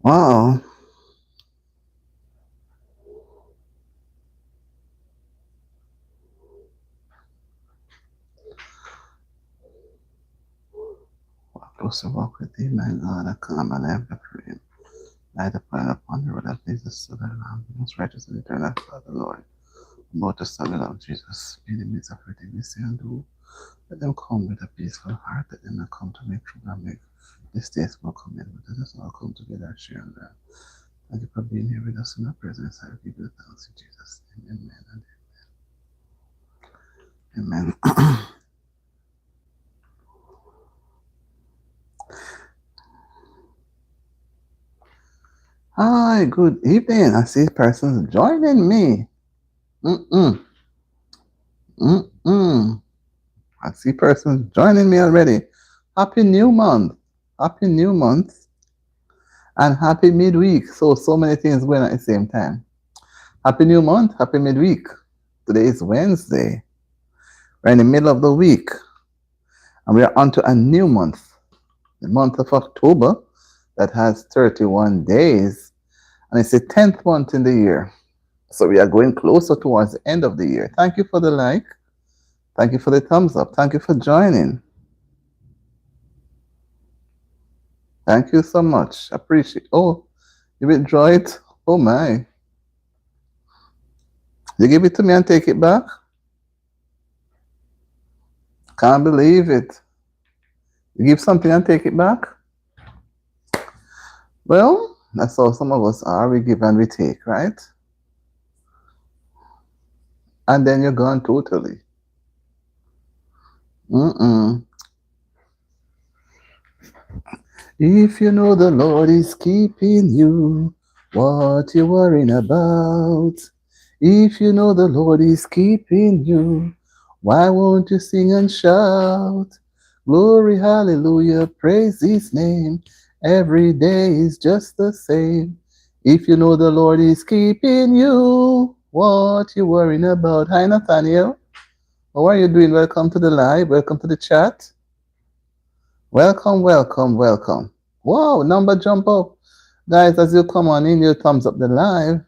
Wow. Closer walk with thee, my God, I come and I ever pray. Light upon the road that leads us to the Lamb, most righteous and eternal Father, Lord. About the Son of Jesus, be the midst of everything we say and do. Let them come with a peaceful heart, let them not come to make trouble and make mistakes will come in, but let us all come together and share and learn. Thank you for being here with us in our presence. I give you thanks in Jesus' name. Amen and amen. Hi, good evening. I see persons joining me. Mm-mm. Mm-mm. I see persons joining me already. Happy new month. Happy new month. And happy midweek. So many things going on at the same time. Happy new month. Happy midweek. Today is Wednesday. We're in the middle of the week. And we are on to a new month. The month of October that has 31 days. And it's the 10th month in the year. So we are going closer towards the end of the year. Thank you for the like. Thank you for the thumbs up. Thank you for joining. Thank you so much. Appreciate. Oh, you withdraw it? Oh my. You give it to me and take it back? Can't believe it. You give something and take it back? Well, that's how some of us are. We give and we take, right? And then you're gone totally. Mm-mm. If you know the Lord is keeping you, what you worrying about? If you know the Lord is keeping you, why won't you sing and shout? Glory, hallelujah, praise his name. Every day is just the same. If you know the Lord is keeping you, what you worrying about? Hi, Nathaniel. How are you doing? Welcome to the live. Welcome to the chat. Welcome, welcome, welcome. Wow, number jump up. Guys, as you come on in, you thumbs up the live.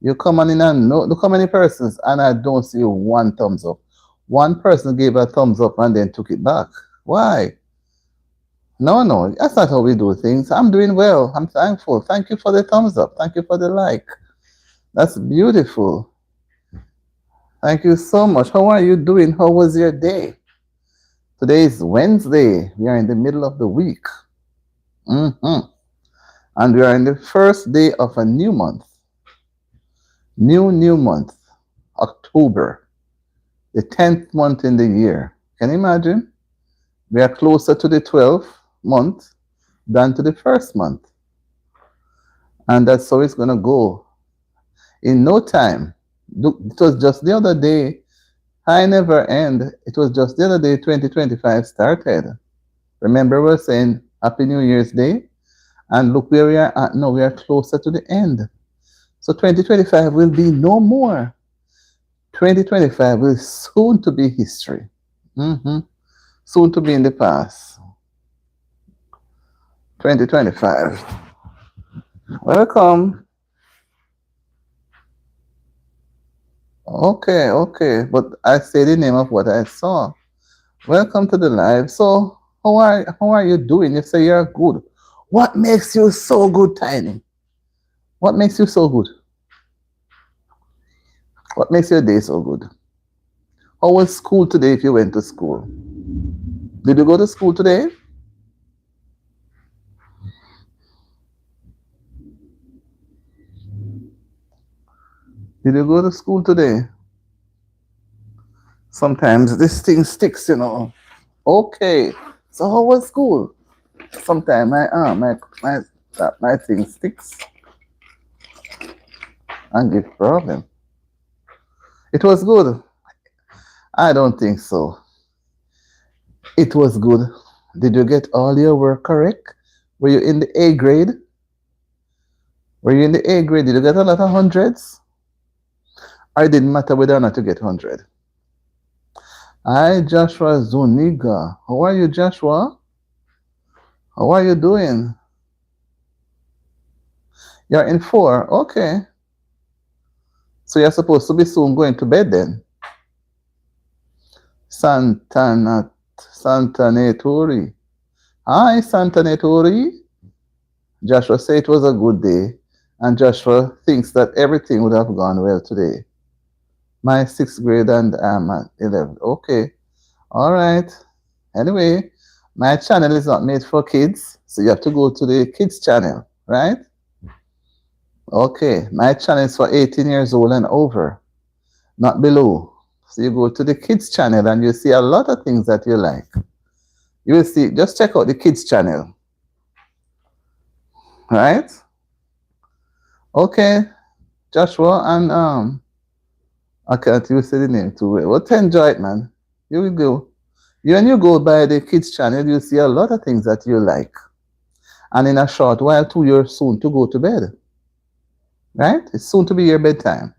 You come on in and no, look how many persons, and I don't see one thumbs up. One person gave a thumbs up and then took it back. Why? No, that's not how we do things. I'm doing well. I'm thankful. Thank you for the thumbs up. Thank you for the like. That's beautiful. Thank you so much. How are you doing? How was your day? Today is Wednesday. We are in the middle of the week. Mm-hmm. And we are in the first day of a new month. New month. October. The 10th month in the year. Can you imagine? We are closer to the 12th month than to the first month. And that's how it's going to go. In no time. It was just the other day. I never end. It was just the other day 2025 started. Remember we were saying Happy New Year's Day? And look where we are at now. We are closer to the end. So 2025 will be no more. 2025 will soon to be history. Mm-hmm. Soon to be in the past. 2025. Welcome. Okay. But I say the name of what I saw. Welcome to the live. So how are you doing? You say you're good. What makes you so good, Tiny? What makes you so good? What makes your day so good? How was school today if you went to school? Did you go to school today? Did you go to school today? Sometimes this thing sticks, you know. Okay. So how was school? Sometimes my thing sticks and give problem. It was good. I don't think so. It was good. Did you get all your work correct? Were you in the A grade? Were you in the A grade? Did you get a lot of hundreds? Or it didn't matter whether or not you get 100? Hi, Joshua Zuniga. How are you, Joshua? How are you doing? You're in 4. Okay. So you're supposed to be soon going to bed then. Santaneturi. Hi, Santaneturi. Joshua said it was a good day, and Joshua thinks that everything would have gone well today. My 6th grade and I'm at 11. Okay. All right. Anyway, my channel is not made for kids, so you have to go to the kids channel, right? Okay. My channel is for 18 years old and over, not below. So you go to the kids channel and you see a lot of things that you like. You will see, just check out the kids channel. Right? Okay. Joshua and I can't even say the name too well. Well, enjoy it, man. You will go. When you go by the kids channel, you see a lot of things that you like. And in a short while too, you're soon to go to bed. Right? It's soon to be your bedtime.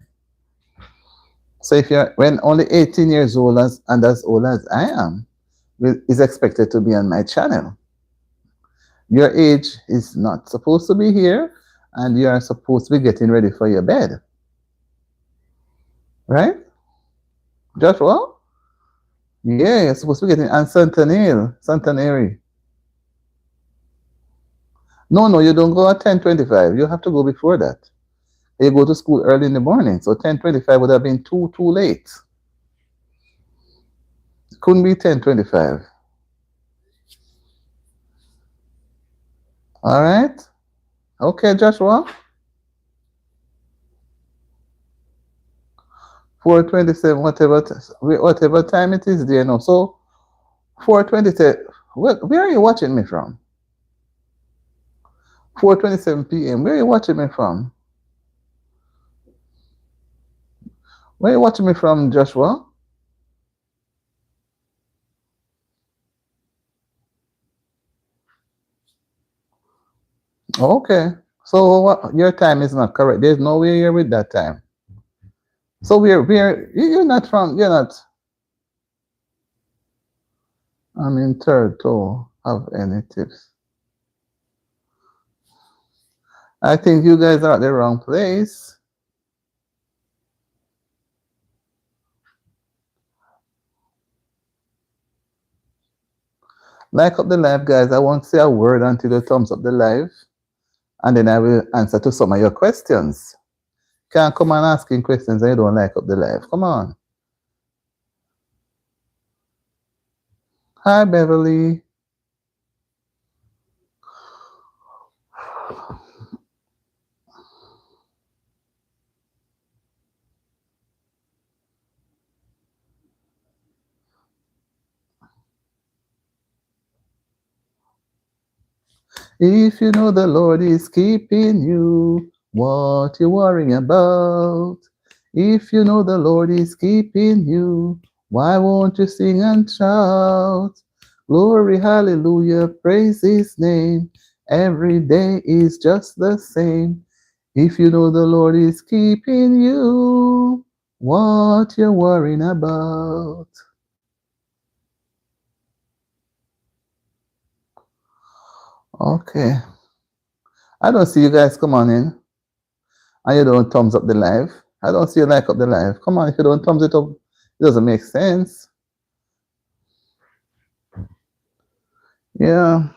So if you're when only 18 years old and as old as I am, is expected to be on my channel. Your age is not supposed to be here, and you are supposed to be getting ready for your bed. Right? Joshua? Yeah, you're supposed to be getting and Centenary. No, you don't go at 10:25. You have to go before that. You go to school early in the morning, so 10:25 would have been too late. Couldn't be 10:25. All right. Okay, Joshua. 4:27, whatever time it is there now. So 4:27. Where are you watching me from? 4:27 p.m. Where are you watching me from? Where are you watching me from, Joshua? Okay. So your time is not correct. There's no way you're with that time. So you're not from, you're not. I'm in third to have any tips. I think you guys are at the wrong place. Like up the live, guys. I won't say a word until you thumbs up the live, and then I will answer to some of your questions. Can't come on asking questions and you don't like up the live. Come on. Hi, Beverly. If you know the Lord is keeping you, what you worrying about? If you know the Lord is keeping you, why won't you sing and shout? Glory, hallelujah, praise his name. Every day is just the same. If you know the Lord is keeping you, what you worrying about? Okay. I don't see you guys come on in. And you don't thumbs up the live. I don't see you like up the live. Come on, if you don't thumbs it up, it doesn't make sense. Yeah.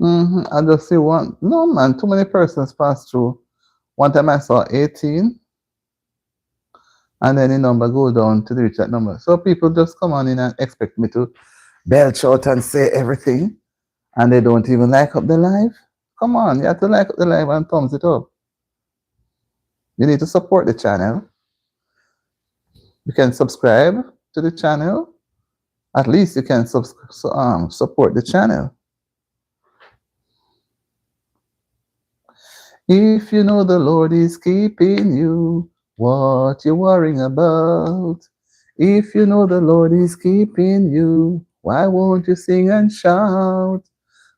I just see one. No, man, too many persons pass through. One time I saw 18, and then the number go down to reach that number. So people just come on in and expect me to belch out and say everything, and they don't even like up the live. Come on, you have to like up the live and thumbs it up. You need to support the channel. You can subscribe to the channel. At least you can support the channel. If you know the Lord is keeping you, what you worrying about? If you know the Lord is keeping you, why won't you sing and shout?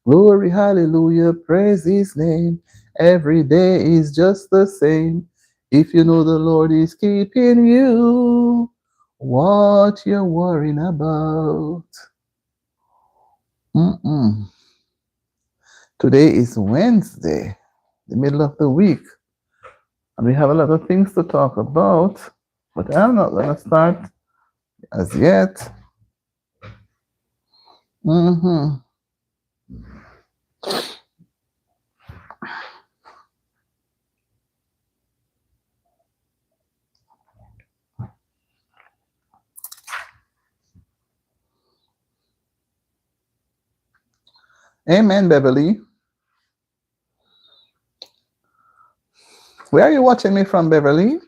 Glory, hallelujah, praise his name. Every day is just the same. If you know the Lord is keeping you, what you're worrying about? Mm-mm. Today is Wednesday, the middle of the week, and we have a lot of things to talk about, but I'm not going to start as yet. Mm-hmm. Amen, Beverly. Where are you watching me from, Beverly?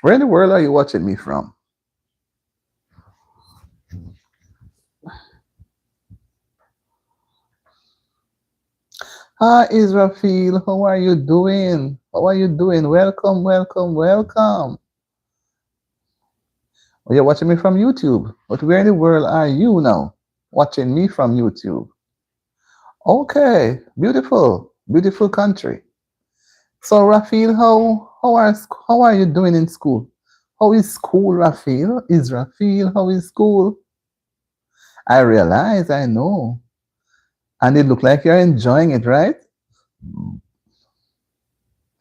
Where in the world are you watching me from? Hi, Israfil. How are you doing? How are you doing? Welcome, welcome, welcome. Oh, you're watching me from YouTube. But where in the world are you now? Watching me from YouTube. Okay, beautiful, beautiful country. So, Rafil, how are you doing in school? How is school, Rafil? Is Rafil, how is school? I realize, I know. And it look like you're enjoying it, right?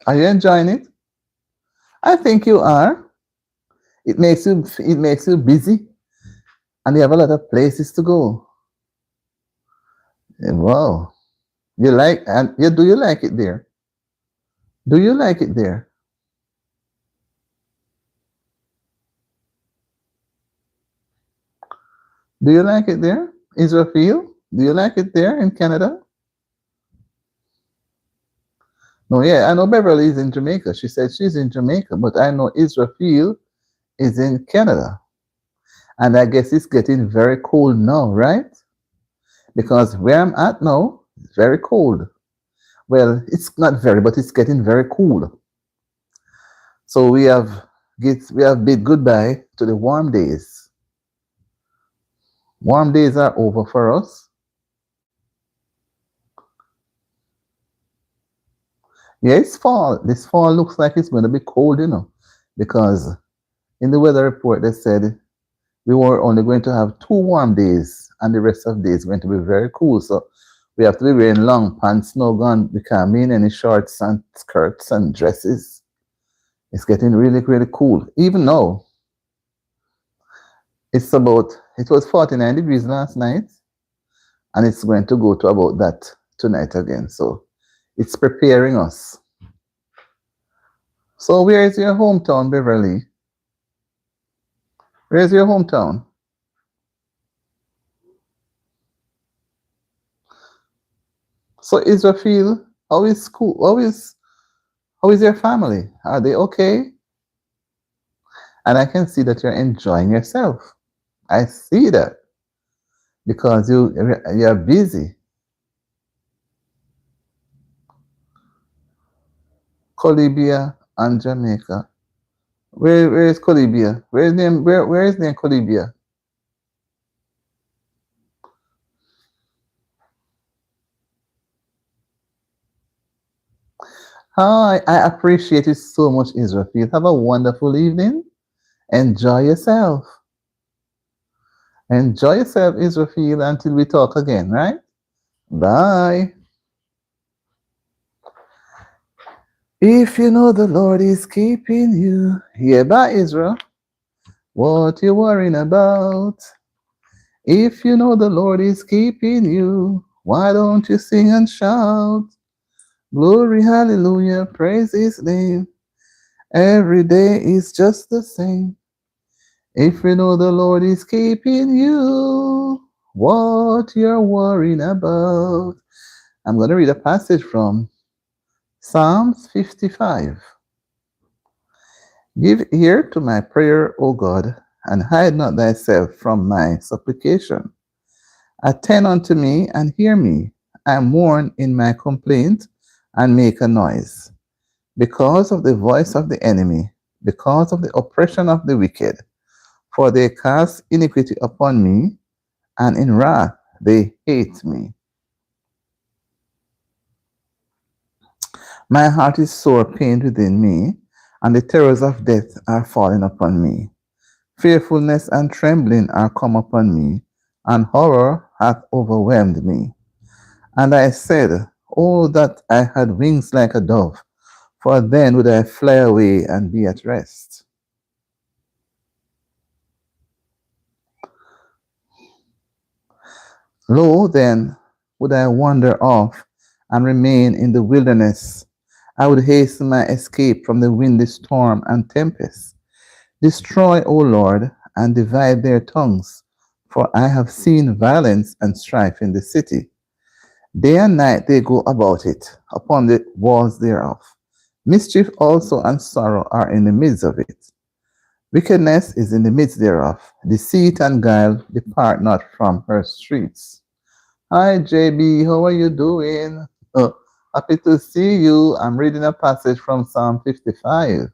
Are you enjoying it? I think you are. It makes you busy, and you have a lot of places to go. Wow. Do you like it there? Do you like it there? Do you like it there? Israfil? Do you like it there in Canada? No, yeah, I know Beverly is in Jamaica. She said she's in Jamaica, but I know Israfil is in Canada. And I guess it's getting very cold now, right? Because where I'm at now, it's very cold. Well, it's not very, but it's getting very cool. So we have bid goodbye to the warm days. Warm days are over for us. Yeah, it's fall. This fall looks like it's going to be cold, because in the weather report they said we were only going to have 2 warm days and the rest of the days going to be very cool. So we have to be wearing long pants, no gun. We can't be in any shorts and skirts and dresses. It's getting really, really cool. Even now, it was 49 degrees last night, and it's going to go to about that tonight again. So it's preparing us. So where is your hometown, Beverly? Where is your hometown? So Israfil, how is school? How is your family? Are they okay? And I can see that you're enjoying yourself. I see that because you're busy. Colibia and Jamaica. Where is Colibia? Where is name Colibia? Hi, I appreciate it so much, Israfil. Have a wonderful evening. Enjoy yourself. Enjoy yourself, Israfil, until we talk again, right? Bye. If you know the Lord is keeping you, yeah, bye, Israel. What you worrying about? If you know the Lord is keeping you, why don't you sing and shout? Glory, hallelujah, praise his name. Every day is just the same. If you know the Lord is keeping you, what you're worrying about. I'm going to read a passage from Psalms 55. Give ear to my prayer, O God, and hide not thyself from my supplication. Attend unto me and hear me. I mourn in my complaint and make a noise. Because of the voice of the enemy, because of the oppression of the wicked, for they cast iniquity upon me, and in wrath they hate me. My heart is sore pained within me, and the terrors of death are falling upon me. Fearfulness and trembling are come upon me, and horror hath overwhelmed me. And I said, oh, that I had wings like a dove, for then would I fly away and be at rest. Lo, then would I wander off and remain in the wilderness. I would hasten my escape from the windy storm and tempest. Destroy, O Lord, and divide their tongues, for I have seen violence and strife in the city. Day and night they go about it, upon the walls thereof. Mischief also and sorrow are in the midst of it. Wickedness is in the midst thereof. Deceit and guile depart not from her streets. Hi, JB, how are you doing? Happy to see you. I'm reading a passage from Psalm 55.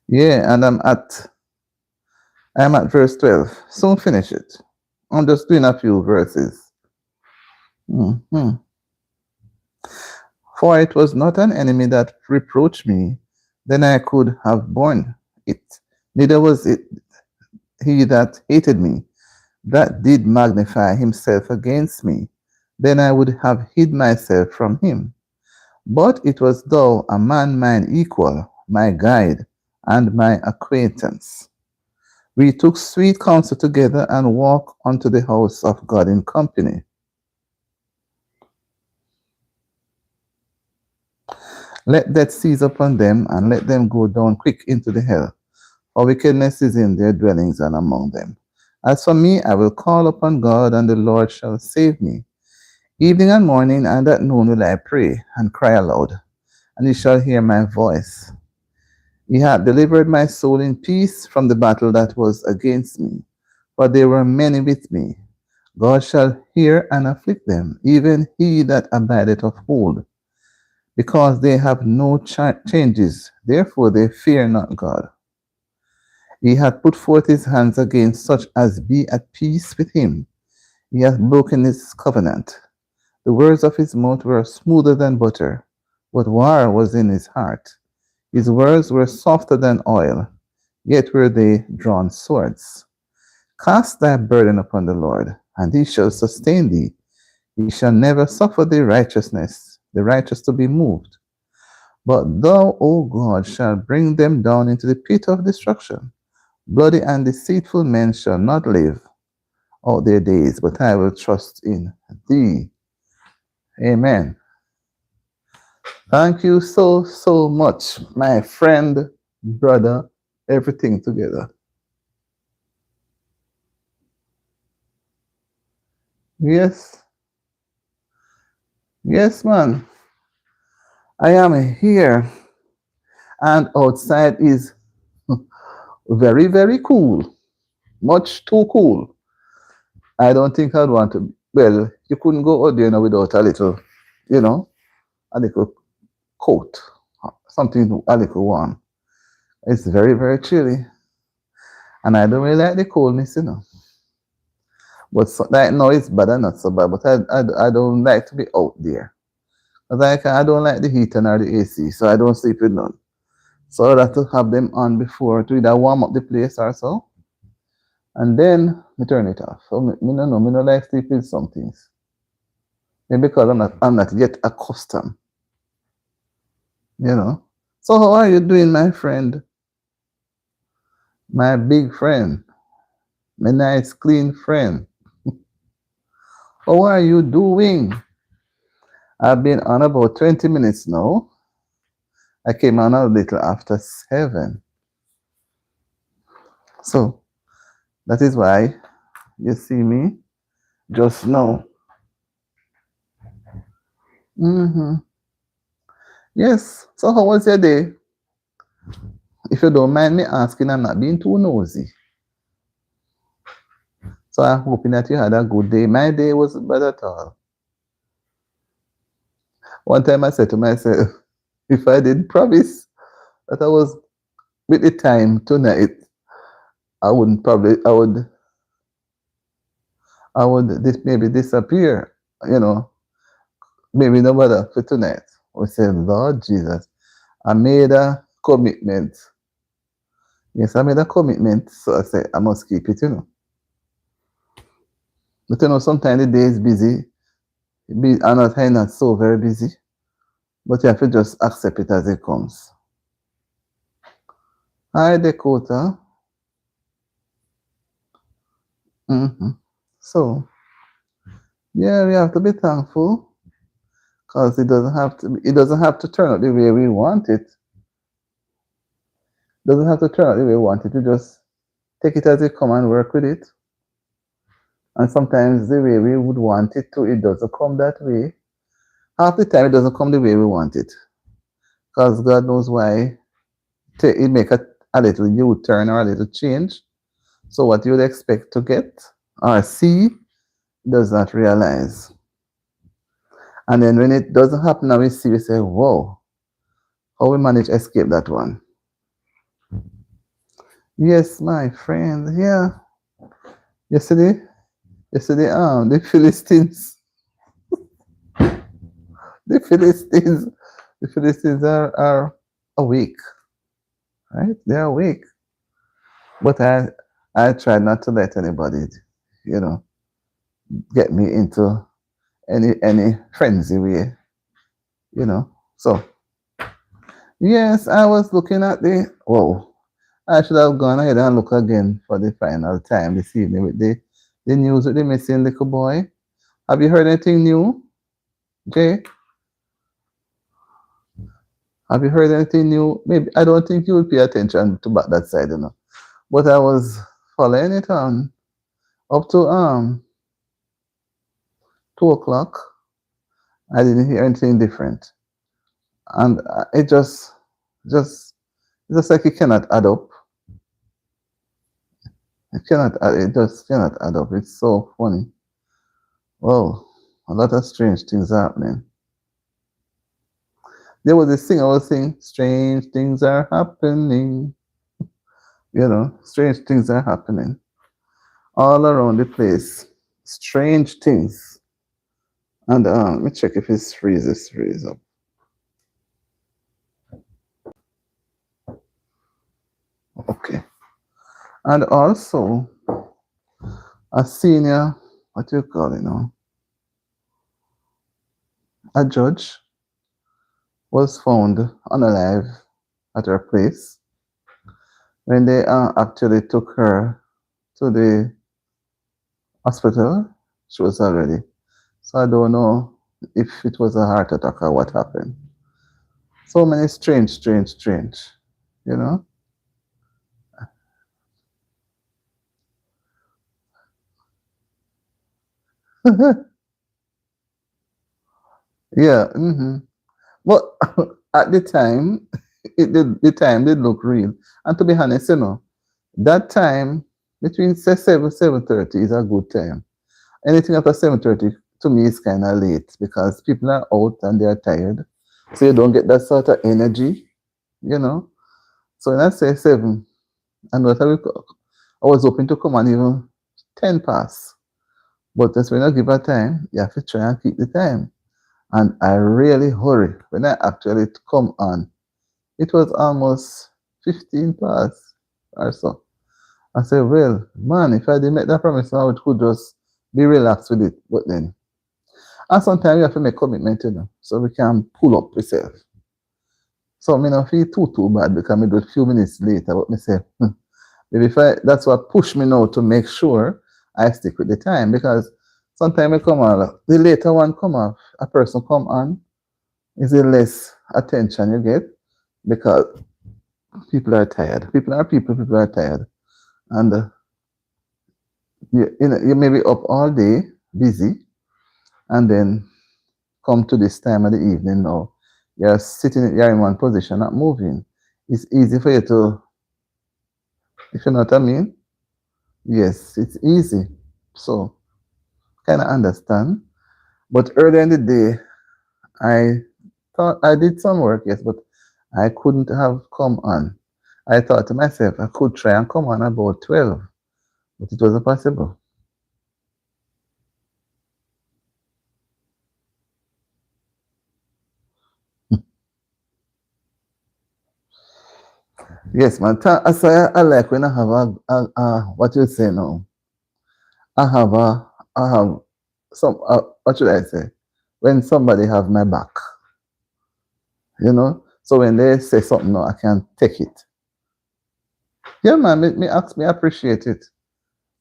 Yeah, and I'm at verse 12. Soon finish it. I'm just doing a few verses. Mhm. For it was not an enemy that reproached me, then I could have borne it. Neither was it he that hated me, that did magnify himself against me. Then I would have hid myself from him. But it was thou, a man mine equal, my guide, and my acquaintance. We took sweet counsel together and walked unto the house of God in company. Let death seize upon them, and let them go down quick into the hell. For wickedness is in their dwellings and among them. As for me, I will call upon God, and the Lord shall save me. Evening and morning and at noon will I pray and cry aloud, and he shall hear my voice. He hath delivered my soul in peace from the battle that was against me, for there were many with me. God shall hear and afflict them, even he that abideth of old, because they have no changes, therefore they fear not God. He hath put forth his hands against such as be at peace with him. He hath broken his covenant. The words of his mouth were smoother than butter, but war was in his heart. His words were softer than oil, yet were they drawn swords. Cast thy burden upon the Lord, and he shall sustain thee. He shall never suffer the righteous to be moved. But thou, O God, shalt bring them down into the pit of destruction. Bloody and deceitful men shall not live out their days, but I will trust in thee. Amen. Thank you so, so much, my friend, brother, everything together. Yes, yes, man. I am here, and outside is very, very cool. Much too cool. I don't think I'd want to. Well, you couldn't go out there now without a little, you know, a little coat, something a little warm. It's very, very chilly, and I don't really like the coldness, you know. But so, right now it's bad and not so bad. But I don't like to be out there. Because I don't like the heat and or the AC, so I don't sleep with none. So I have to have them on before to either warm up the place or so. And then me turn it off. So me no know, me no like sleep with some things. Maybe because I'm not yet accustomed. You know. So how are you doing, my friend? My big friend. My nice clean friend. How are you doing? I've been on about 20 minutes now. I came on a little after 7. So that is why you see me just now. Mm-hmm. Yes. So how was your day? If you don't mind me asking, I'm not being too nosy. So I'm hoping that you had a good day. My day wasn't bad at all. One time I said to myself, if I didn't promise that I was with the time tonight, I wouldn't probably, I would maybe disappear, you know, maybe no matter for tonight. We said, Lord Jesus, I made a commitment. Yes, I made a commitment. So I said, I must keep it, you know. But you know, sometimes the day is busy. Another time not so very busy. But you have to just accept it as it comes. Hi, Dakota. Mm-hmm. So, yeah, we have to be thankful because it doesn't have to turn out the way we want it. It doesn't have to turn out the way we want it. We just take it as it come and work with it. And sometimes the way we would want it to, it doesn't come that way. Half the time it doesn't come the way we want it. Because God knows why it make a little U-turn or a little change. So what you would expect to get or see does not realize. And then when it doesn't happen, now we see, we say, whoa, how we manage to escape that one. Yes, my friend, yeah. Yesterday, the Philistines, the Philistines, the Philistines are awake, right? They're awake. But I try not to let anybody, you know, get me into any frenzy way, you know. So yes, I was looking at whoa. I should have gone ahead and look again for the final time this evening with the news with the missing little boy. Have you heard anything new, Jay? Have you heard anything new? Maybe I don't think you will pay attention to that side, you know. But I was following it on up to 2 o'clock. I didn't hear anything different, and it just it's just like it cannot add up. It just cannot add up. It's so funny. Well, a lot of strange things are happening. There was this thing I was saying, strange things are happening. You know, strange things are happening all around the place. Strange things. And let me check if it's freeze up. Okay. And also, a senior, what do you call it now? A judge was found unalive at her place when they actually took her to the hospital. She was already. So I don't know if it was a heart attack or what happened. So many strange, you know? Yeah. Mm-hmm. But at the time, the time did look real. And to be honest, you know, that time between say 7:30 is a good time. Anything after 7:30 to me is kind of late because people are out and they are tired. So you don't get that sort of energy, you know. So when I say 7, and what I was hoping to come on even 10 past. But that's when I give a time, you have to try and keep the time. And I really hurry. When I actually come on, it was almost 15 past or so. I said, well, man, if I didn't make that promise, I would could just be relaxed with it. But then, and sometimes you have to make commitment, you know, so we can pull up yourself. So I don't feel too bad because I do a few minutes later, but I say, maybe if that's what pushed me now to make sure I stick with the time because sometimes I come on, the later one come off, a person come on, is the less attention you get because people are tired. People are tired. and you may be up all day, busy, and then come to this time of the evening now, you're in one position, not moving. It's easy for you to, if you know what I mean. Yes, it's easy. So, kind of understand. But earlier in the day, I thought I did some work, yes, but I couldn't have come on. I thought to myself, I could try and come on about 12, but it wasn't possible. Yes, man. I like when I have what you say now. I have some, what should I say? When somebody have my back, you know? So when they say something, no, I can take it. Yeah, man, me appreciate it.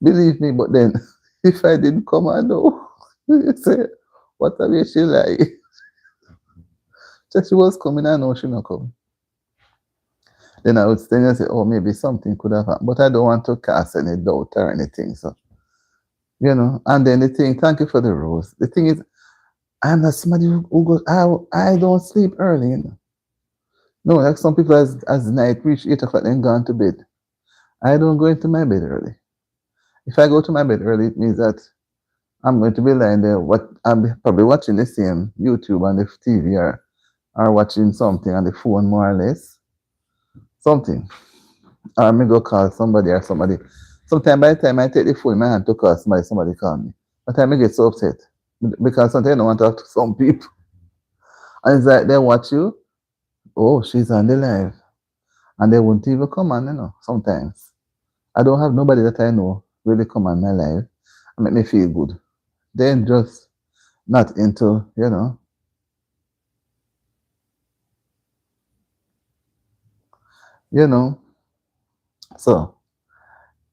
Believe me, but then if I didn't come, I know. You say, what a way she lie. So she was coming, I know she not come. Then I would stand and say, oh, maybe something could have happened. But I don't want to cast any doubt or anything. So, and then the thing, thank you for the rose. The thing is, I'm not somebody who goes, I don't sleep early. No, like some people as night reach 8 o'clock and gone to bed. I don't go into my bed early. If I go to my bed early, it means that I'm going to be lying there. What I'm probably watching the same YouTube on the TV or watching something on the phone more or less. Something. Or I may go call somebody or somebody. Sometimes by the time I take the phone in my hand to call somebody call me. But I may get so upset. Because sometimes I don't want to talk to some people. And it's like they watch you. Oh, she's on the live. And they won't even come on, sometimes. I don't have nobody that I know really come on my live and make me feel good. They're just not into, you know. So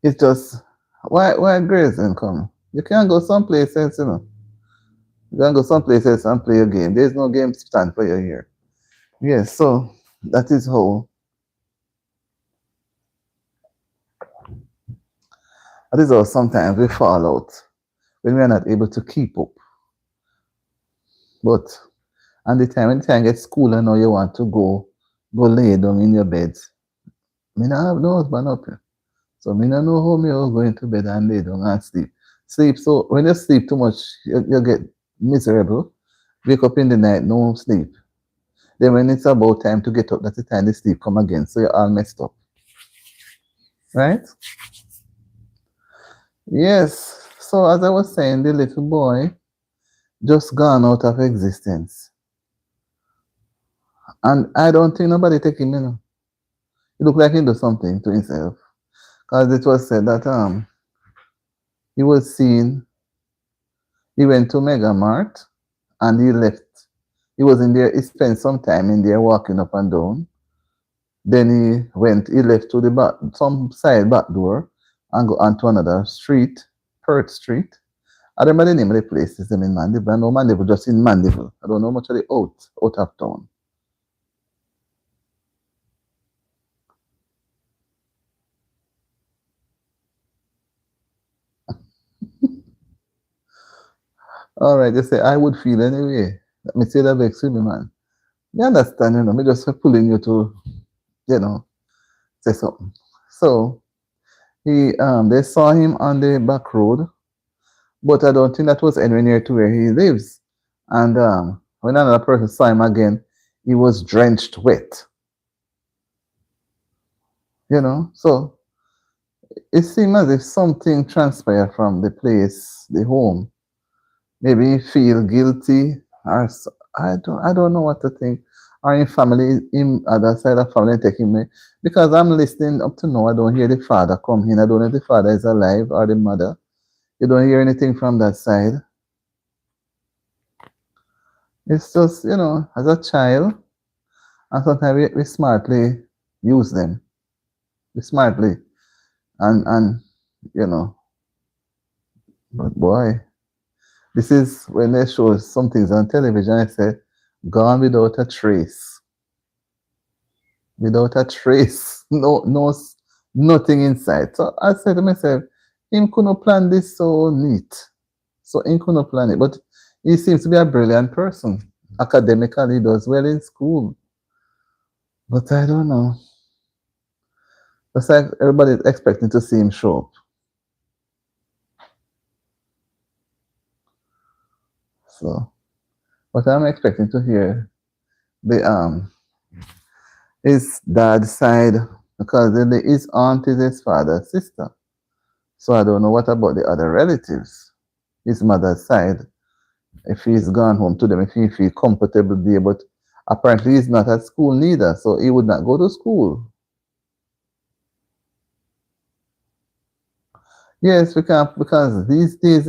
it's just why Grace and come? You can go some places. You can go some places and play a game. There's no game stand for you here. Yes, so that is how sometimes we fall out when we are not able to keep up. But and when the time gets cool and now you want to go lay down in your bed. Me not have no husband up here. So me not know how me will go into bed and lay down and sleep. Sleep. So when you sleep too much, you get miserable. Wake up in the night, no sleep. Then when it's about time to get up, that's the time the sleep come again. So you're all messed up. Right? Yes. So as I was saying, the little boy just gone out of existence. And I don't think nobody take him, He looked like he do something to himself. Because it was said that he was seen, he went to Mega Mart and he left. He was in there, he spent some time in there walking up and down. Then he left to the back, some side back door and go onto another street, Perth Street. I don't remember the name of the place, it's in Mandeville. I know Mandeville, just in Mandeville. I don't know much of the out of town. All right, they say I would feel anyway. Let me say that vex with me, man. You understand, me just pulling you to, you know, say something. So they saw him on the back road, but I don't think that was anywhere near to where he lives. And when another person saw him again, he was drenched wet. So it seemed as if something transpired from the place, the home. Maybe he feel guilty, or I don't know what to think. Or in family, in other side of family taking me because I'm listening up to now. I don't hear the father come in. I don't know if the father is alive or the mother. You don't hear anything from that side. It's just as a child, and sometimes we smartly use them. We smartly and you know, but boy, this is when they show some things on television. I say, gone without a trace. Without a trace. No, no, Nothing inside. So I said to myself, him couldn't plan this so neat. So him couldn't plan it. But he seems to be a brilliant person. Academically, he does well in school. But I don't know. It's like everybody's expecting to see him show up. So, but I'm expecting to hear the his dad's side because his aunt is his father's sister. So I don't know what about the other relatives, his mother's side. If he's gone home to them, if he feel comfortable there, but apparently he's not at school neither, so he would not go to school. Yes, we can't because these days,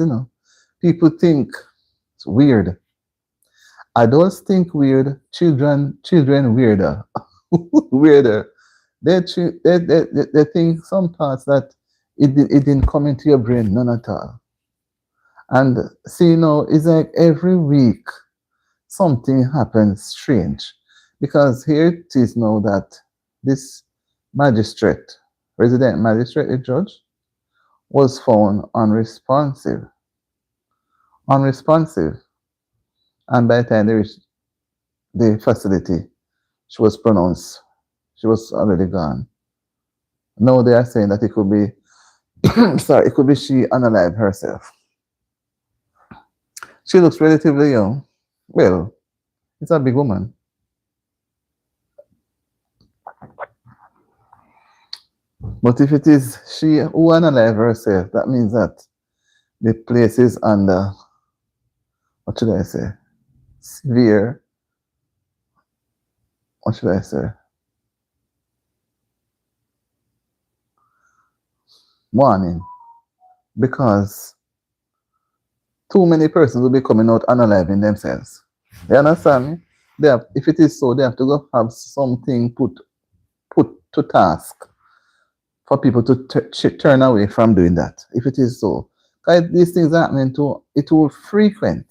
people think it's weird. Adults think weird, children weirder. Weirder. They think some thoughts that it didn't come into your brain, none at all. And see, it's like every week something happens strange. Because here it is now that this magistrate, resident magistrate, the judge, was found unresponsive. Unresponsive. And by the time they reached the facility, she was pronounced, she was already gone. Now they are saying that it could be, sorry, it could be she unalived herself. She looks relatively young. Well, it's a big woman. But if it is she who unalive herself, that means that the place is under, what should I say, severe, what should I say, warning. Because too many persons will be coming out unaliving themselves. You understand me? If it is so, they have to go have something put to task for people to turn away from doing that. If it is so, because these things are happening to it will frequent.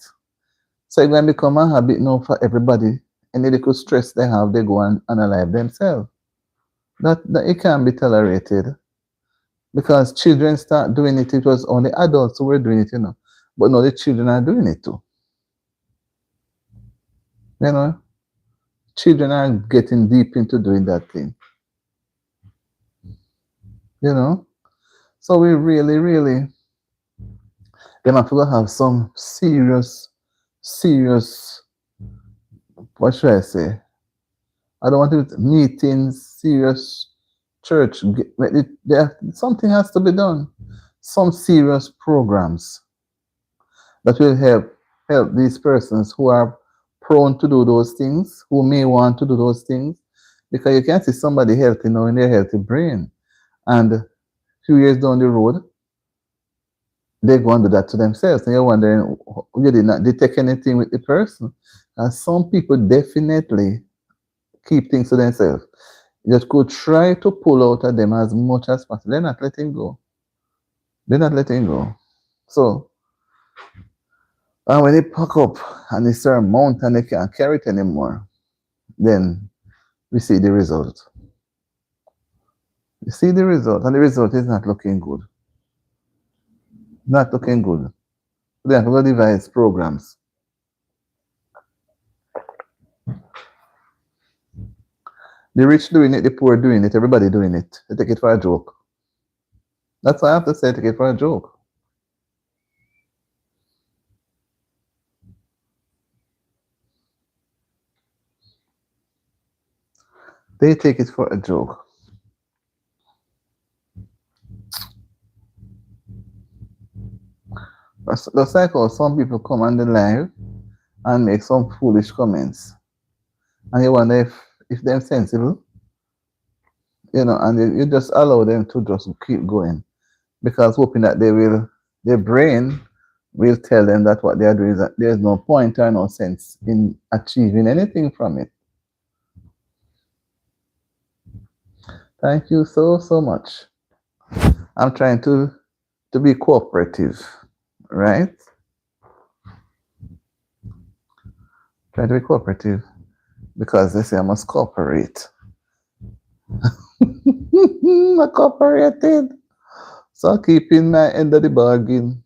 So it will become a habit now for everybody. Any little stress they have, they go and unalive themselves. That it can't be tolerated because children start doing it. It was only adults who were doing it, but now the children are doing it too. You know, children are getting deep into doing that thing. So we really, they have to have some serious, what should I say? I don't want to meetings, serious church. Something has to be done. Some serious programs that will help these persons who are prone to do those things, who may want to do those things, because you can't see somebody healthy now in their healthy brain, and a few years down the road, they go and do that to themselves, and you're wondering you did not detect anything with the person. And some people definitely keep things to themselves. You just could try to pull out of them as much as possible. They're not letting go. They're not letting go. So, and when they pack up and they start mount and they can't carry it anymore, then we see the result. You see the result, and the result is not looking good. Not looking good. They have to devise programs. The rich doing it, the poor doing it, everybody doing it. They take it for a joke. That's why I have to say, take it for a joke. They take it for a joke. Just like how some people come on the live and make some foolish comments, and you wonder if they're sensible, and you just allow them to just keep going, because hoping that their brain will tell them that what they are doing is that there's no point or no sense in achieving anything from it. Thank you so much. I'm trying to be cooperative, right? Trying to be cooperative because they say I must cooperate. I cooperated. So keep in my end of the bargain.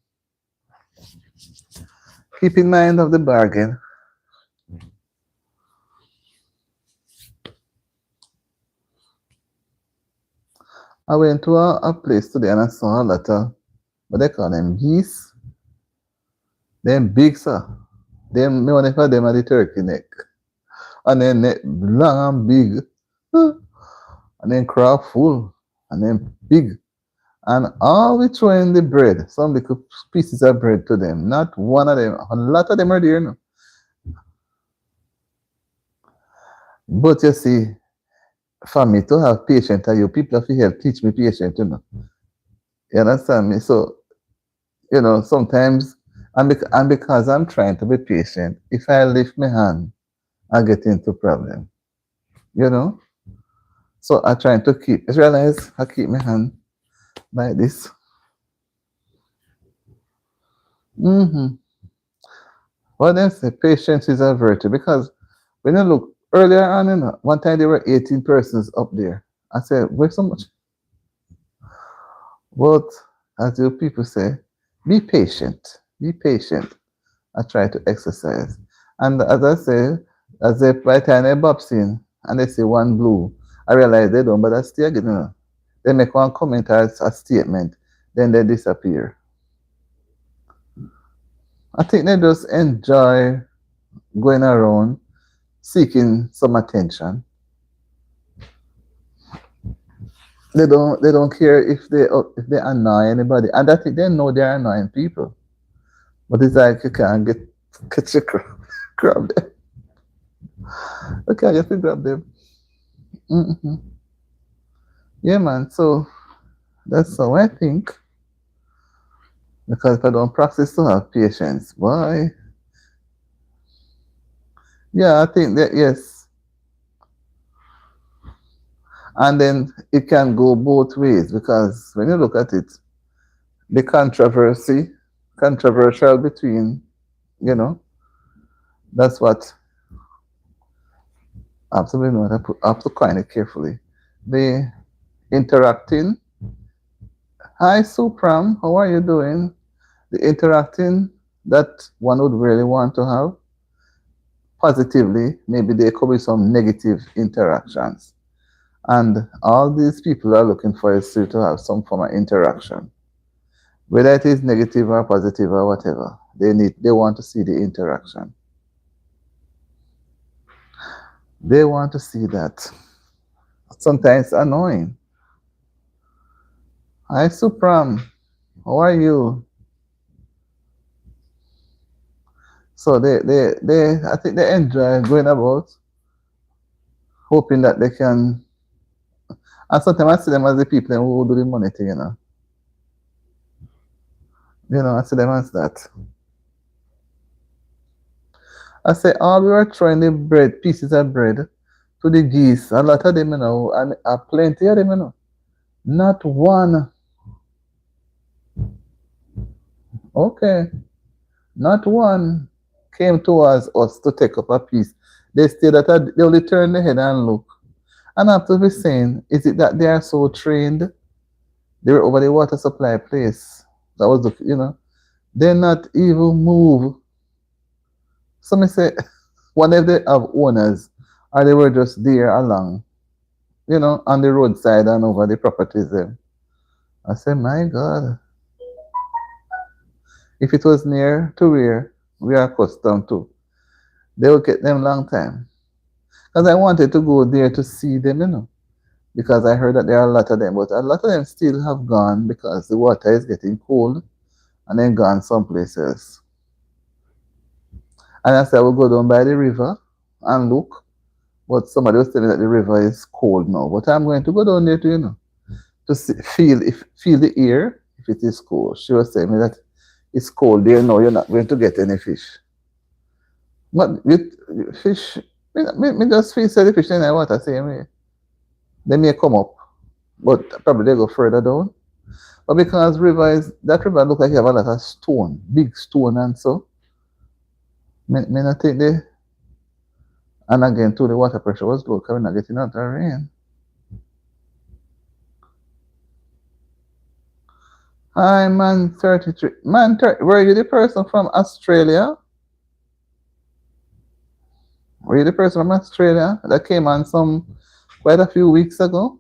Keep in mind of the bargain. I went to a place today and I saw a lot of what they call them geese. Them big sir. Them me one for them are the turkey neck. And then neck long and big. And then crab full. And then big. And all we throw in the bread, some little pieces of bread to them. Not one of them. A lot of them are there now. But you see, for me to have patience, you people have to help teach me patience, you know. You understand me? So, sometimes, and because I'm trying to be patient, if I lift my hand, I get into problem, you know. So I trying to keep, I realize I keep my hand like this. Mm-hmm. Well, then say patience is a virtue because when you look earlier on, one time there were 18 persons up there. I said, where's so much? But as you people say, be patient. Be patient. I try to exercise. And as I say, as they by the time they bops in and they see one blue, I realize they don't, but I still get They make one comment as a statement, then they disappear. I think they just enjoy going around seeking some attention. They don't care if they annoy anybody. And I think they know they're annoying people. But it's like you can't get your grab them. You can't get to grab them. Mm-hmm. Yeah, man. So that's how I think. Because if I don't practice to have patience, why? Yeah, I think that yes. And then it can go both ways because when you look at it, the controversial between, you know, that's what I have to be I have to kind it carefully. The interacting, hi Supram, how are you doing? The interacting that one would really want to have positively, maybe there could be some negative interactions. And all these people are looking for is to have some form of interaction. Whether it is negative or positive or whatever, they want to see the interaction. They want to see that. Sometimes annoying. Hi Supram, how are you? So they I think they enjoy going about, hoping that they can, and sometimes I see them as the people who do the money thing, you know. I see them as that. I say all we were throwing the bread, pieces of bread to the geese. A lot of them, and plenty of them, Not one. Okay. Not one came towards us to take up a piece. They stayed they only turn their head and look. And I have to be saying, is it that they are so trained? They were over the water supply place. That was they're not even move. So me say, what if they have owners or they were just there along, on the roadside and over the properties there. I say, my God, if it was near to where we are accustomed to, they will get them long time. Because I wanted to go there to see them, because I heard that there are a lot of them, but a lot of them still have gone because the water is getting cold and then gone some places. And I said, I will go down by the river and look, but somebody was telling me that the river is cold now. But I'm going to go down there to, to see, feel the air if it is cold. She was telling me that it's cold there now, you're not going to get any fish. But with fish, me just feel say the fish in the water same way. They may come up, but probably they go further down. But because that river look like you have a lot of stone, big stone and so, me not think and again too the water pressure was low because we're not getting out of rain. Hi, man 33. Were you the person from Australia? Were you the person from Australia that came on quite a few weeks ago?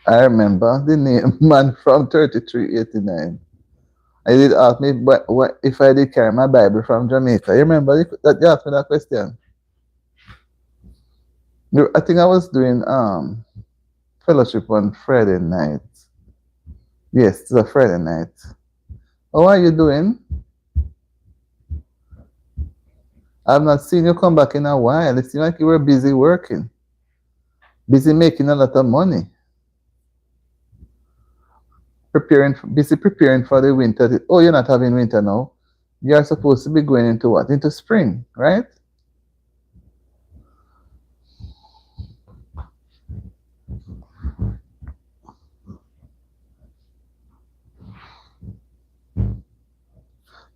I remember the name, man from 3389. I did ask me if I did carry my Bible from Jamaica. You remember that you asked me that question? I think I was doing fellowship on Friday night. Yes, it's a Friday night. How are you doing? I've not seen you come back in a while. It seemed like you were busy working, busy making a lot of money, busy preparing for the winter. Oh, you're not having winter now. You are supposed to be going into what? Into spring, right?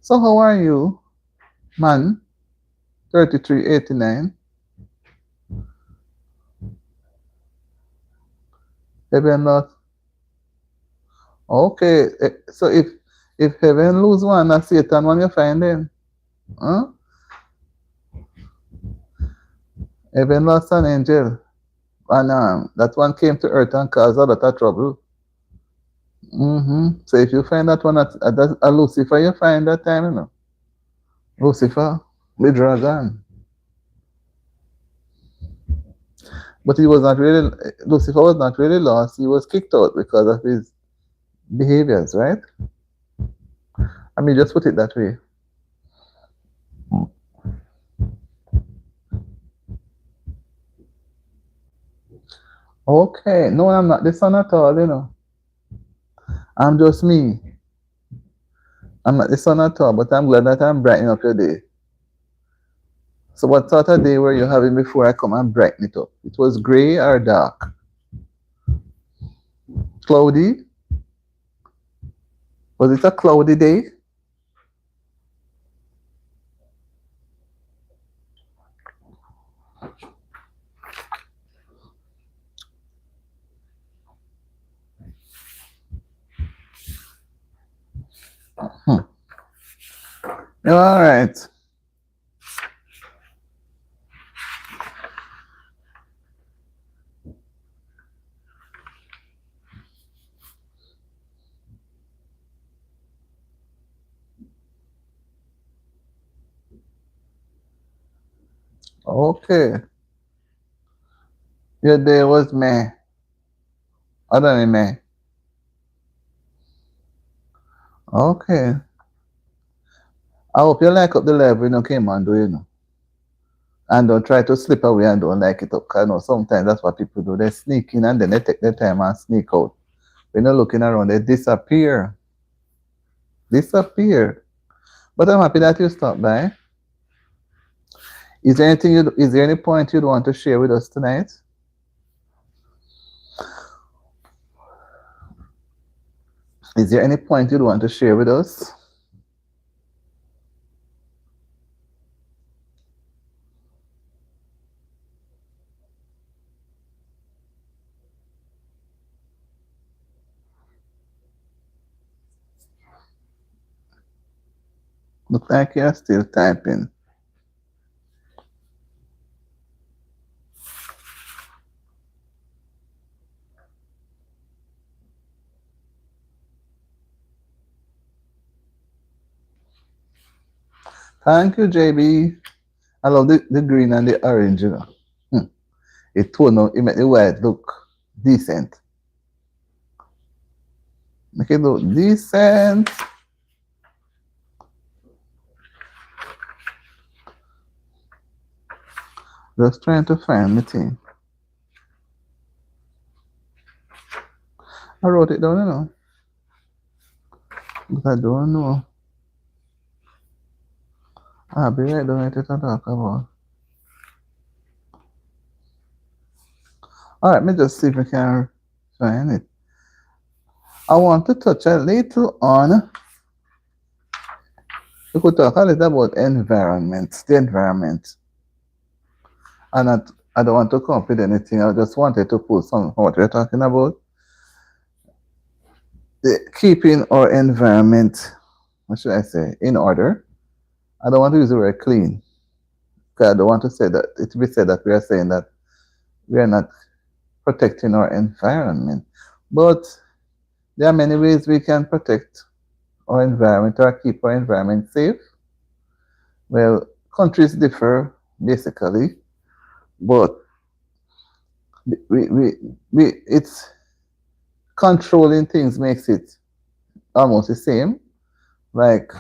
So how are you, man? 3389. Heaven lost. Okay. So if heaven lose one, that's Satan one you find then. Huh? Heaven lost an angel. And that one came to earth and caused a lot of trouble. So if you find that one at Lucifer, you find that time, you know. Lucifer, the dragon. But he was not really, Lucifer was not really lost. He was kicked out because of his behaviors, right? I mean, just put it that way. Okay. No, I'm not the son at all, you know. I'm just me. I'm not the son at all, but I'm glad that I'm brightening up your day. So what sort of day were you having before I come and brighten it up? It was gray or dark? Cloudy? Was it a cloudy day? All right. Okay. Your day was meh. Other than meh. Okay. I hope you like up the level you know, came and do, you know. And don't try to slip away and don't like it up. Because I know sometimes that's what people do. They sneak in and then they take their time and sneak out. When you're looking around, they disappear. Disappear. But I'm happy that you stopped by. Is there any point you'd want to share with us tonight? Is there any point you'd want to share with us? Look like you're still typing. Thank you, JB. I love the green and the orange, you know. It tone out, it make the white look decent. Make it look decent. Just trying to find the thing. I wrote it down, you know. But I don't know. I'll be right down to talk about. Alright, let me just see if I can find it. I want to touch a little on. We could talk a little about environment, the environment. And I don't want to come up with anything. I just wanted to put some what we're talking about. keeping our environment, what should I say, in order. I don't want to use the word clean, because I don't want to say that it be said that we are saying that we are not protecting our environment. But there are many ways we can protect our environment or keep our environment safe. Well, countries differ basically, but we, we, it's controlling things makes it almost the same. Like,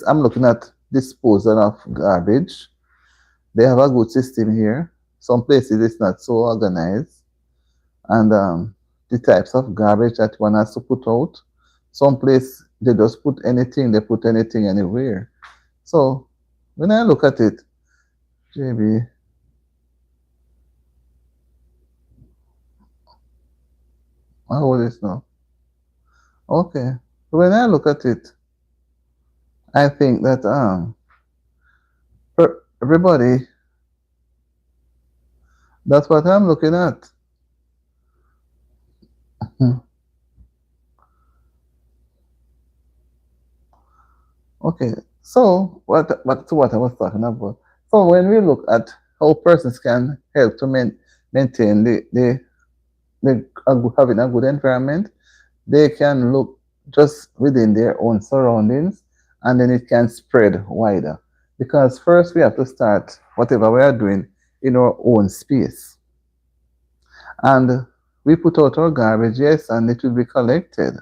I'm looking at disposal of garbage. They have a good system here. Some places it's not so organized, and the types of garbage that one has to put out. Some place they just put anything. They put anything anywhere. So when I look at it, JB, how old is now? Okay. When I look at it, I think that for everybody, that's what I'm looking at. Okay. So what I was talking about. So when we look at how persons can help to maintain having a good environment, they can look just within their own surroundings, and then it can spread wider. Because first we have to start whatever we are doing in our own space. And we put out our garbage, yes, and it will be collected.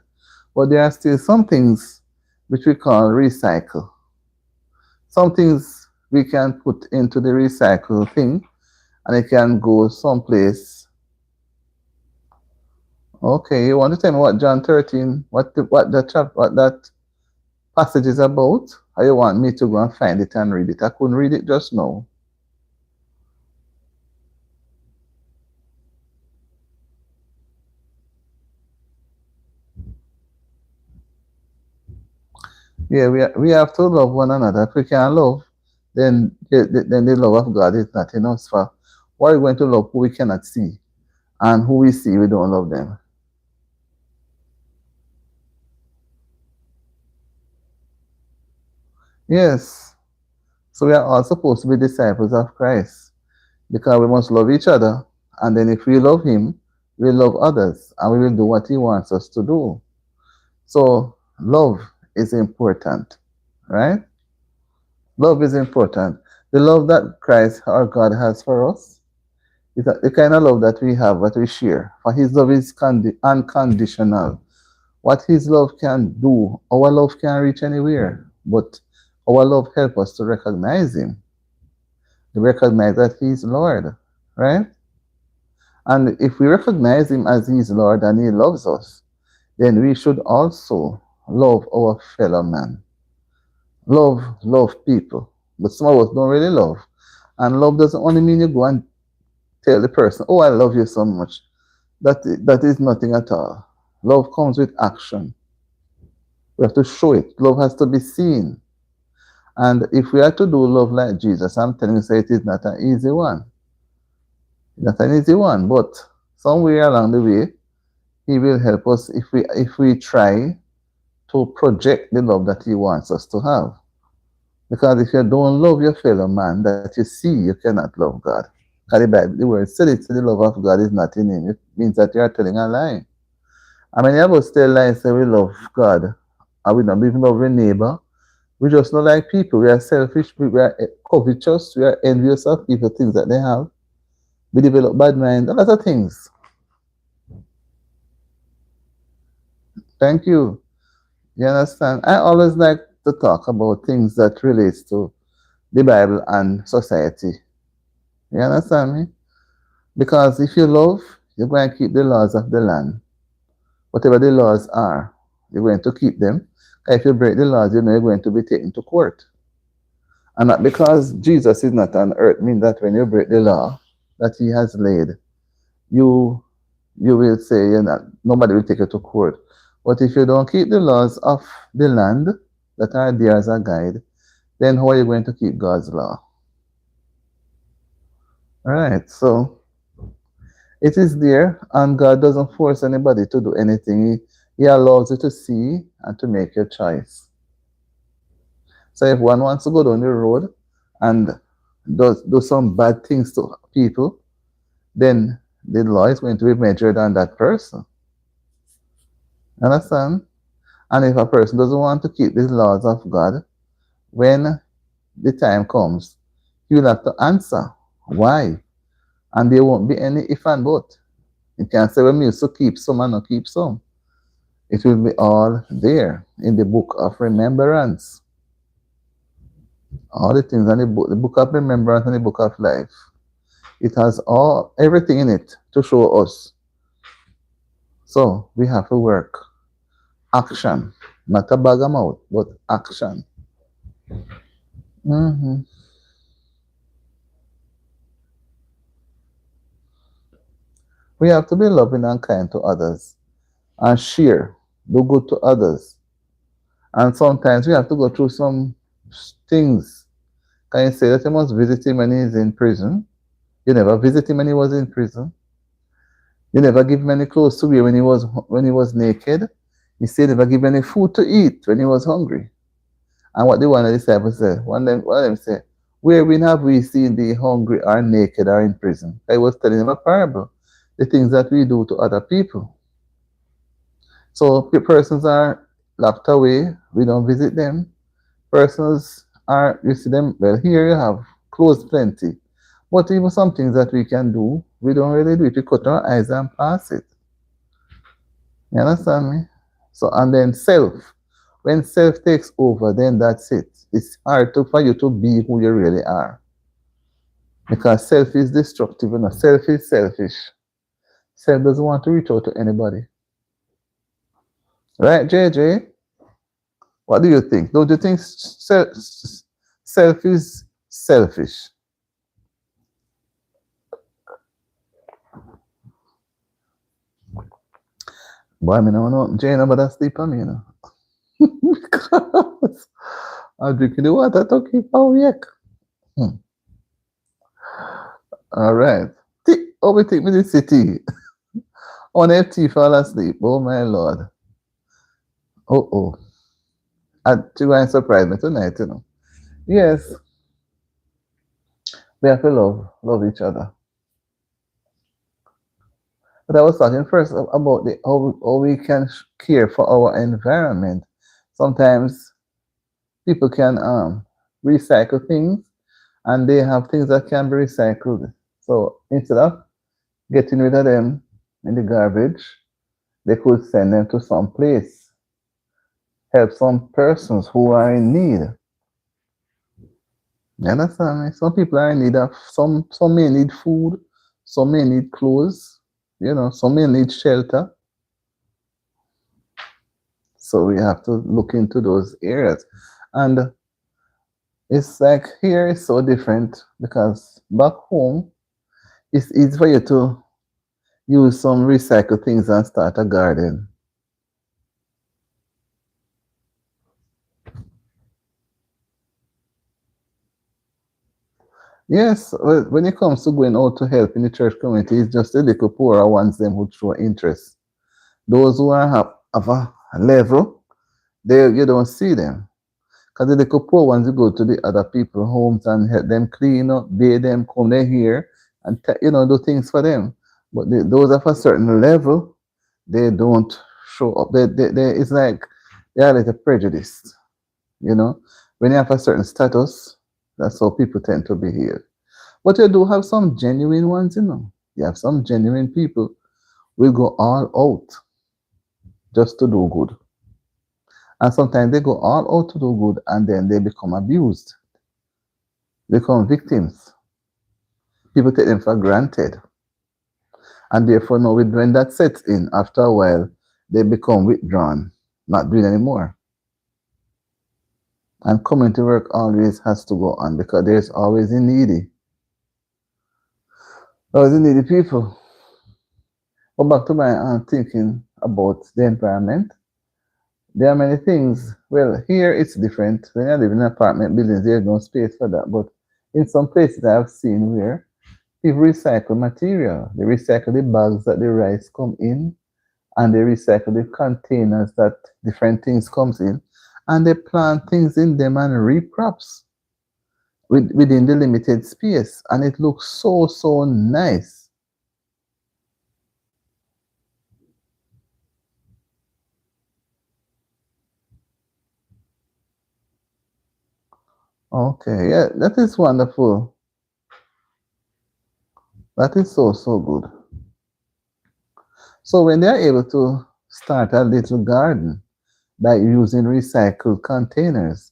But there are still some things which we call recycle. Some things we can put into the recycle thing, and it can go someplace. Okay, you want to tell me what John 13, what that passage is about? Or you want me to go and find it and read it? I couldn't read it just now. Yeah, we have to love one another. If we can't love, then the love of God is not in us. For why are we going to love who we cannot see, and who we see we don't love them? Yes. So we are all supposed to be disciples of Christ, because we must love each other, and then if we love Him, we love others, and we will do what He wants us to do. So love is important, right? Love is important. The love that Christ our God has for us is the kind of love that we have, that we share. For His love is unconditional. What His love can do, our love can reach anywhere, but our love helps us to recognize Him, to recognize that He is Lord, right? And if we recognize Him as He is Lord and He loves us, then we should also love our fellow man. Love people. But some of us don't really love. And love doesn't only mean you go and tell the person, oh, I love you so much. That is nothing at all. Love comes with action. We have to show it. Love has to be seen. And if we are to do love like Jesus, I'm telling you, say it is not an easy one. Not an easy one, but somewhere along the way, He will help us if we try to project the love that He wants us to have. Because if you don't love your fellow man that you see, you cannot love God. Because the word said it, the love of God is not in Him. It means that you are telling a lie. I mean, you have to tell lies, say we love God, and we don't even love our neighbor. We just not like people. We are selfish, we are covetous, we are envious of people, things that they have. We develop bad mind, a lot of things. Thank you. You understand? I always like to talk about things that relates to the Bible and society. You understand me? Because if you love, you're going to keep the laws of the land. Whatever the laws are, you're going to keep them. If you break the laws, you know you're going to be taken to court. And not because Jesus is not on earth means that when you break the law that He has laid, you you will say you're not, nobody will take you to court. But if you don't keep the laws of the land that are there as a guide, then how are you going to keep God's law? All right, so it is there, and God doesn't force anybody to do anything. He allows you to see and to make your choice. So if one wants to go down the road and do some bad things to people, then the law is going to be measured on that person. Understand? And if a person doesn't want to keep the laws of God, when the time comes, he will have to answer why. And there won't be any if and but. You can't say, well, me used to keep some and not keep some. It will be all there in the book of remembrance. All the things in the book of remembrance and the book of life. It has everything in it to show us. So we have to work. Action. Not a bag of mouth, but action. Mm-hmm. We have to be loving and kind to others and share, do good to others. And sometimes we have to go through some things. Can you say that you must visit him when he's in prison? You never visit him when he was in prison. You never give him any clothes to wear when he was naked. You say never give him any food to eat when he was hungry. And what the one of the disciples said, one of them said, where when have we seen the hungry or naked or in prison? I was telling him a parable, the things that we do to other people. So persons are locked away, we don't visit them. Persons are, you see them, well, here you have clothes plenty. But even some things that we can do, we don't really do it. We cut our eyes and pass it. You understand me? So, and then self. When self takes over, then that's it. It's hard for you to be who you really are. Because self is destructive and self is selfish. Self doesn't want to reach out to anybody. Right, JJ? What do you think? Don't you think self is selfish? Boy, I mean, I don't know. Jay, nobody sleep on me, you know. Because I'm drinking the water to keep our yak. All right. Oh, we take me to the city. On FT fall asleep. Oh, my Lord. Oh. And she going to surprise me tonight, you know. Yes. We have to love each other. But I was talking first about how we can care for our environment. Sometimes people can recycle things and they have things that can be recycled. So instead of getting rid of them in the garbage, they could send them to some place, help some persons who are in need. You understand me? Some people are in need of some may need food, some may need clothes, you know, some may need shelter. So we have to look into those areas. And it's like here is so different because back home it's easy for you to use some recycled things and start a garden. Yes, well, when it comes to going out to help in the church community, it's just the little poorer ones them who show interest. Those who are have a level, you don't see them. Because the little poor ones, you go to the other people's homes and help them clean up, bathe them, come there here, and do things for them. But those of a certain level, they don't show up. It's like they are like a prejudice. You know, when you have a certain status, that's how people tend to behave. But you do have some genuine ones, you know. You have some genuine people will go all out just to do good. And sometimes they go all out to do good and then they become abused, become victims. People take them for granted. And therefore, now when that sets in, after a while, they become withdrawn, not doing anymore. And community work always has to go on because there's always a needy. Always a needy people. But back to my thinking about the environment. There are many things. Well, here it's different. When I live in apartment buildings, there's no space for that. But in some places I've seen where people recycle material. They recycle the bags that the rice come in and they recycle the containers that different things comes in, and they plant things in them and reap crops within the limited space, and it looks so nice. Okay, yeah, that is wonderful. That is so good. So when they are able to start a little garden by using recycled containers,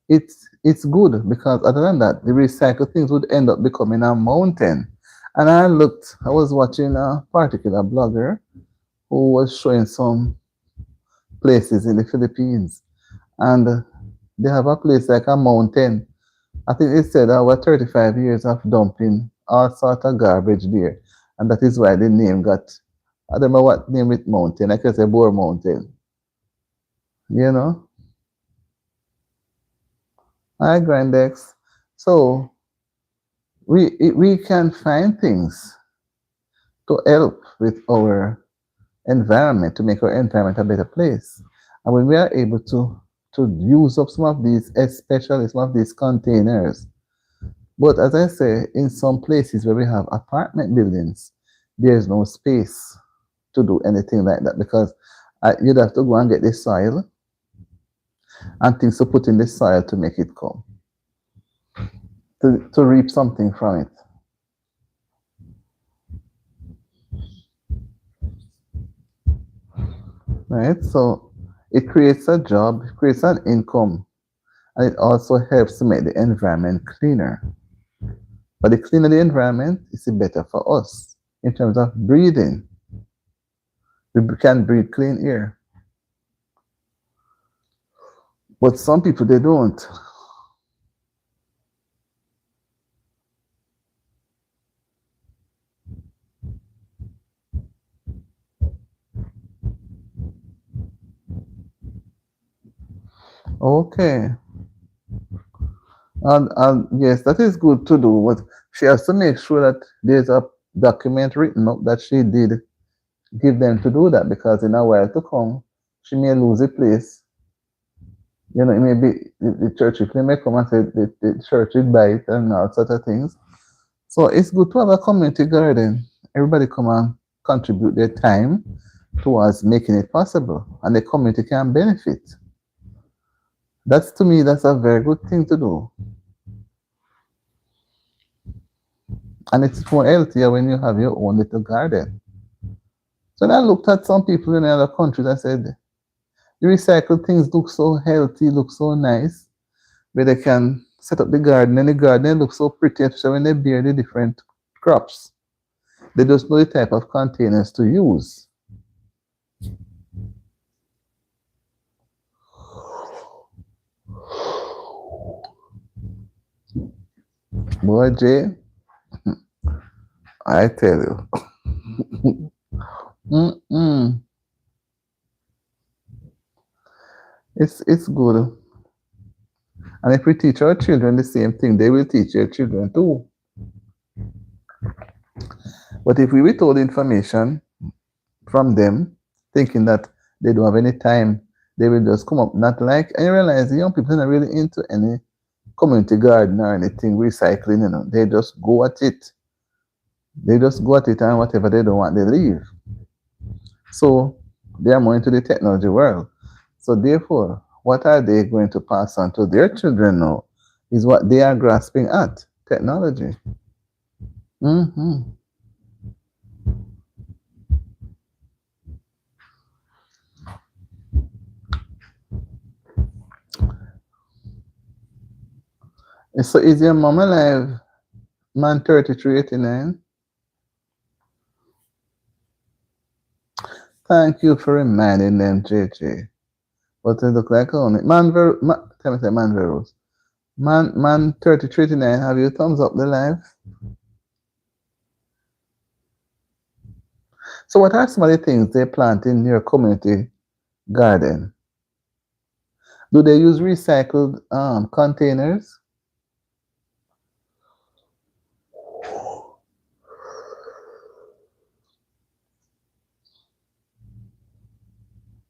it's good because other than that, the recycled things would end up becoming a mountain. And I was watching a particular blogger who was showing some places in the Philippines, and they have a place like a mountain. I think they said over 35 years of dumping all sort of garbage there, and that is why the name got. I don't know what name it mountain. I can say Boer Mountain. You know, hi Grandex. So we can find things to help with our environment, to make our environment a better place. And when we are able to use up some of these, especially some of these containers. But as I say, in some places where we have apartment buildings, there's no space to do anything like that because you'd have to go and get the soil and things to put in the soil to make it come, to reap something from it. Right? So it creates a job, it creates an income, and it also helps to make the environment cleaner. But the cleaner the environment, is the better for us in terms of breathing. We can breathe clean air. But some people, they don't. Okay. And yes, that is good to do. But she has to make sure that there's a document written up that she did give them to do that because in a while to come, she may lose a place. You know, it may be the church, if they may come and say the church will buy it and all sort of things. So it's good to have a community garden. Everybody come and contribute their time towards making it possible, and the community can benefit. That's to me, that's a very good thing to do, and it's more healthier when you have your own little garden. So then I looked at some people in other countries. I said, the recycled things look so healthy, look so nice, where they can set up the garden, and the garden looks so pretty, especially when they bear the different crops. They just know the type of containers to use. Boy, Jay, I tell you. Mm-mm. It's good. And if we teach our children the same thing, they will teach their children too. But if we withhold information from them, thinking that they don't have any time, they will just come up not like, and you realize the young people are not really into any community garden or anything recycling, you know. They just go at it. They just go at it, and whatever they don't want, they leave. So they are more into the technology world. So therefore, what are they going to pass on to their children now is what they are grasping at, technology. Hmm. So is your mom alive? Man 3389. Thank you for reminding them, JJ. What they look like on it. Tell me, say Man Veros. Man 3389, have you thumbs up the live? So what are some of the things they plant in your community garden? Do they use recycled containers?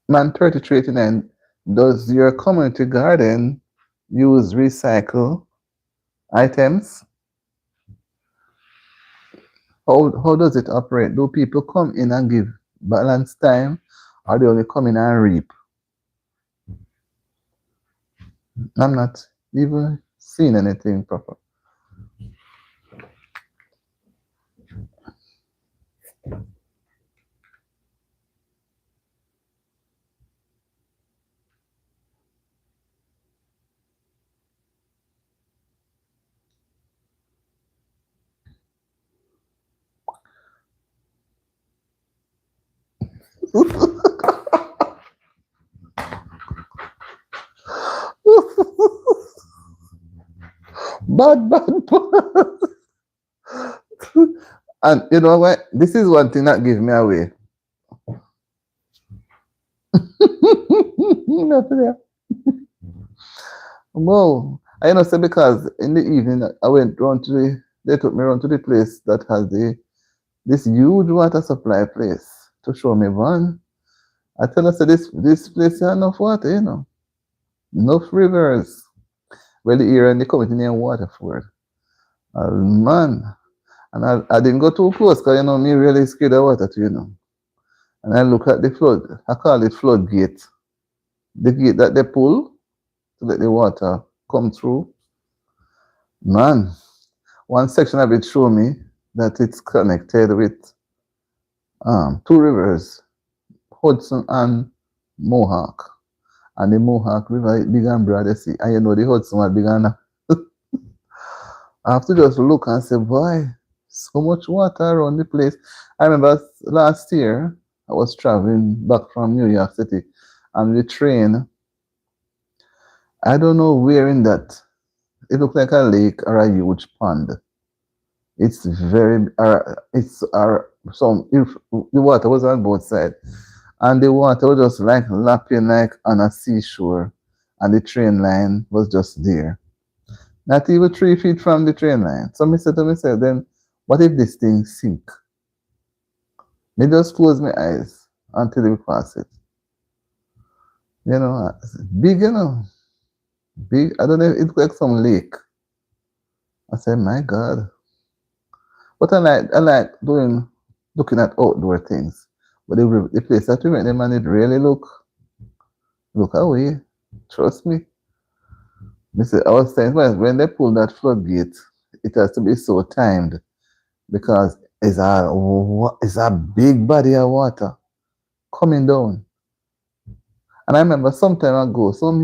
Man 3389, does your community garden use recycle items? How does it operate? Do people come in and give balance time, or they only come in and reap? I'm not even seeing anything proper. Bad, bad, bad. And you know what? This is one thing that gives me away. Not there. Well, I know say because in the evening I went round to they took me around to the place that has this huge water supply place to show me one. I tell us that this place has enough water, enough rivers. Well, the area and the community near Waterford. Man, and I didn't go too close because me really scared of water too. And I look at the flood. I call it floodgate. The gate that they pull to let the water come through. Man, one section of it show me that it's connected with two rivers, Hudson and Mohawk. And the Mohawk River is big and broad, you see. And the Hudson is big and I have to just look and say, boy, so much water around the place. I remember last year I was traveling back from New York City and the train, I don't know where in that, it looked like a lake or a huge pond. It's very, if the water was on both sides, and the water was just like lapping like on a seashore, and the train line was just there. Not even 3 feet from the train line. So I said to myself, then what if this thing sink? Me just close my eyes until we pass it. Big, big. I don't know, it looked like some lake. I said, my God. But I like looking at outdoor things. But the place that we went them and it really look away. Trust me. I was saying when they pull that floodgate, it has to be so timed because it's a big body of water coming down. And I remember some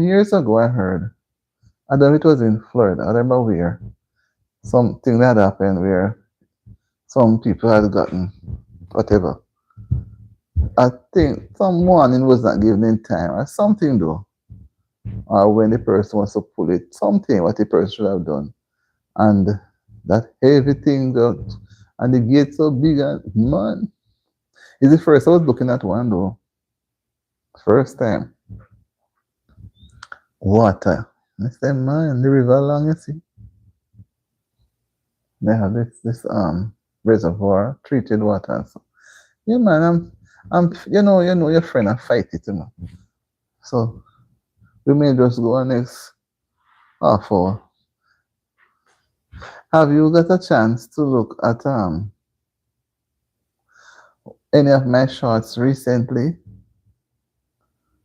years ago, I heard, I don't know if it was in Florida, I don't remember where, something that happened where some people had gotten whatever. I think some warning was not given in time or something though. Or when the person was to pull it, something what the person should have done. And that heavy thing got, and the gate so big and man. It's the first I was looking at one though. First time. Water. I said, man, the river along, you see. They have this reservoir, treated water. So, yeah, man, I'm your friend, I fight it, So we may just go on next half hour. Have you got a chance to look at any of my shorts recently?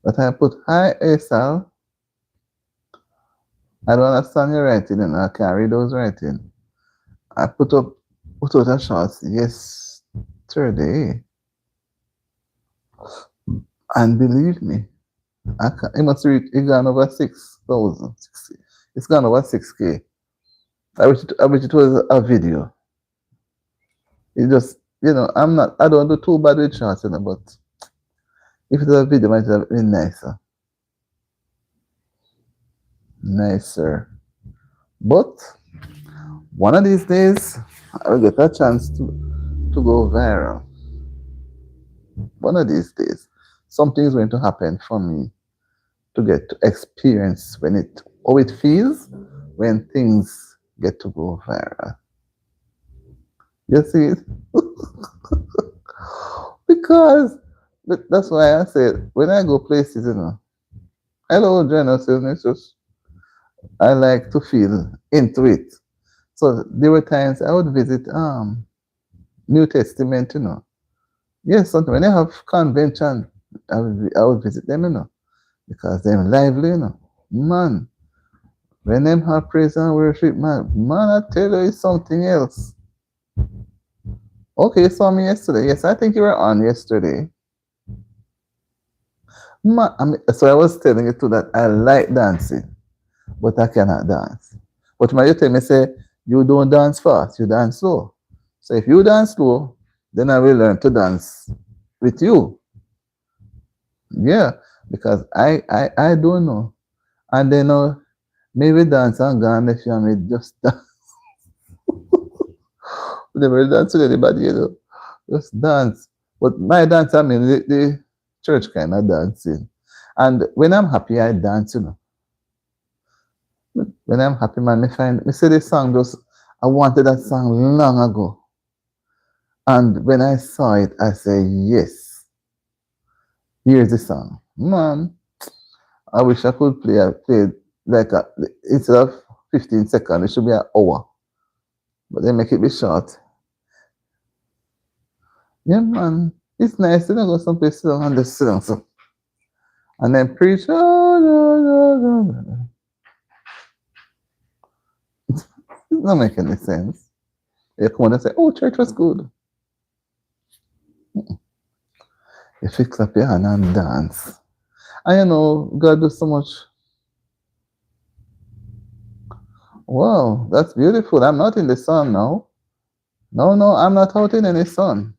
That I put, hi Asal. I don't understand your writing and I can't read those writing. I put out a shorts yesterday. And believe me, it must reach, it gone over 6,000. It's gone over 6K. I wish it was a video. It just, I don't do too bad with shorts, but if it was a video, it might have been nicer. Nicer. But one of these days, I will get a chance to go viral. One of these days, something is going to happen for me to get to experience how it feels when things get to go viral. You see it? Because But that's why I said when I go places, you know, hello, Genesis, I like to feel into it. So there were times I would visit New Testament, you know. Yes, sometimes when they have convention, I would visit them, you know, because they're lively, you know. Man, when them have praise and worship, man, I tell you, it's something else. Okay, you saw me yesterday. Yes, I think you were on yesterday. Man, so I was telling you too that I like dancing, but I cannot dance. But when you tell me, say, you don't dance fast, you dance slow. So if you dance slow, then I will learn to dance with you. Yeah, because I don't know. And then maybe dance and gone if you may just dance. Never dance with anybody, you know. Just dance. But my dance, I mean the church kind of dancing. And when I'm happy, I dance, you know. When I'm happy, man, me say this song just I wanted that song long ago. And when I saw it, I say, yes, here's the song. Man, I wish I could play like instead of 15 seconds, it should be an hour. But they make it be short. Yeah, man. It's nice, you know, go someplace sit down and just sit down so. And then preach. Oh, no, no, no, no. It doesn't make any sense. You come on and say, oh, church was good. You fix up your hand and dance. And you know, God does so much. Wow, that's beautiful. I'm not in the sun now. No, no, I'm not out in any sun.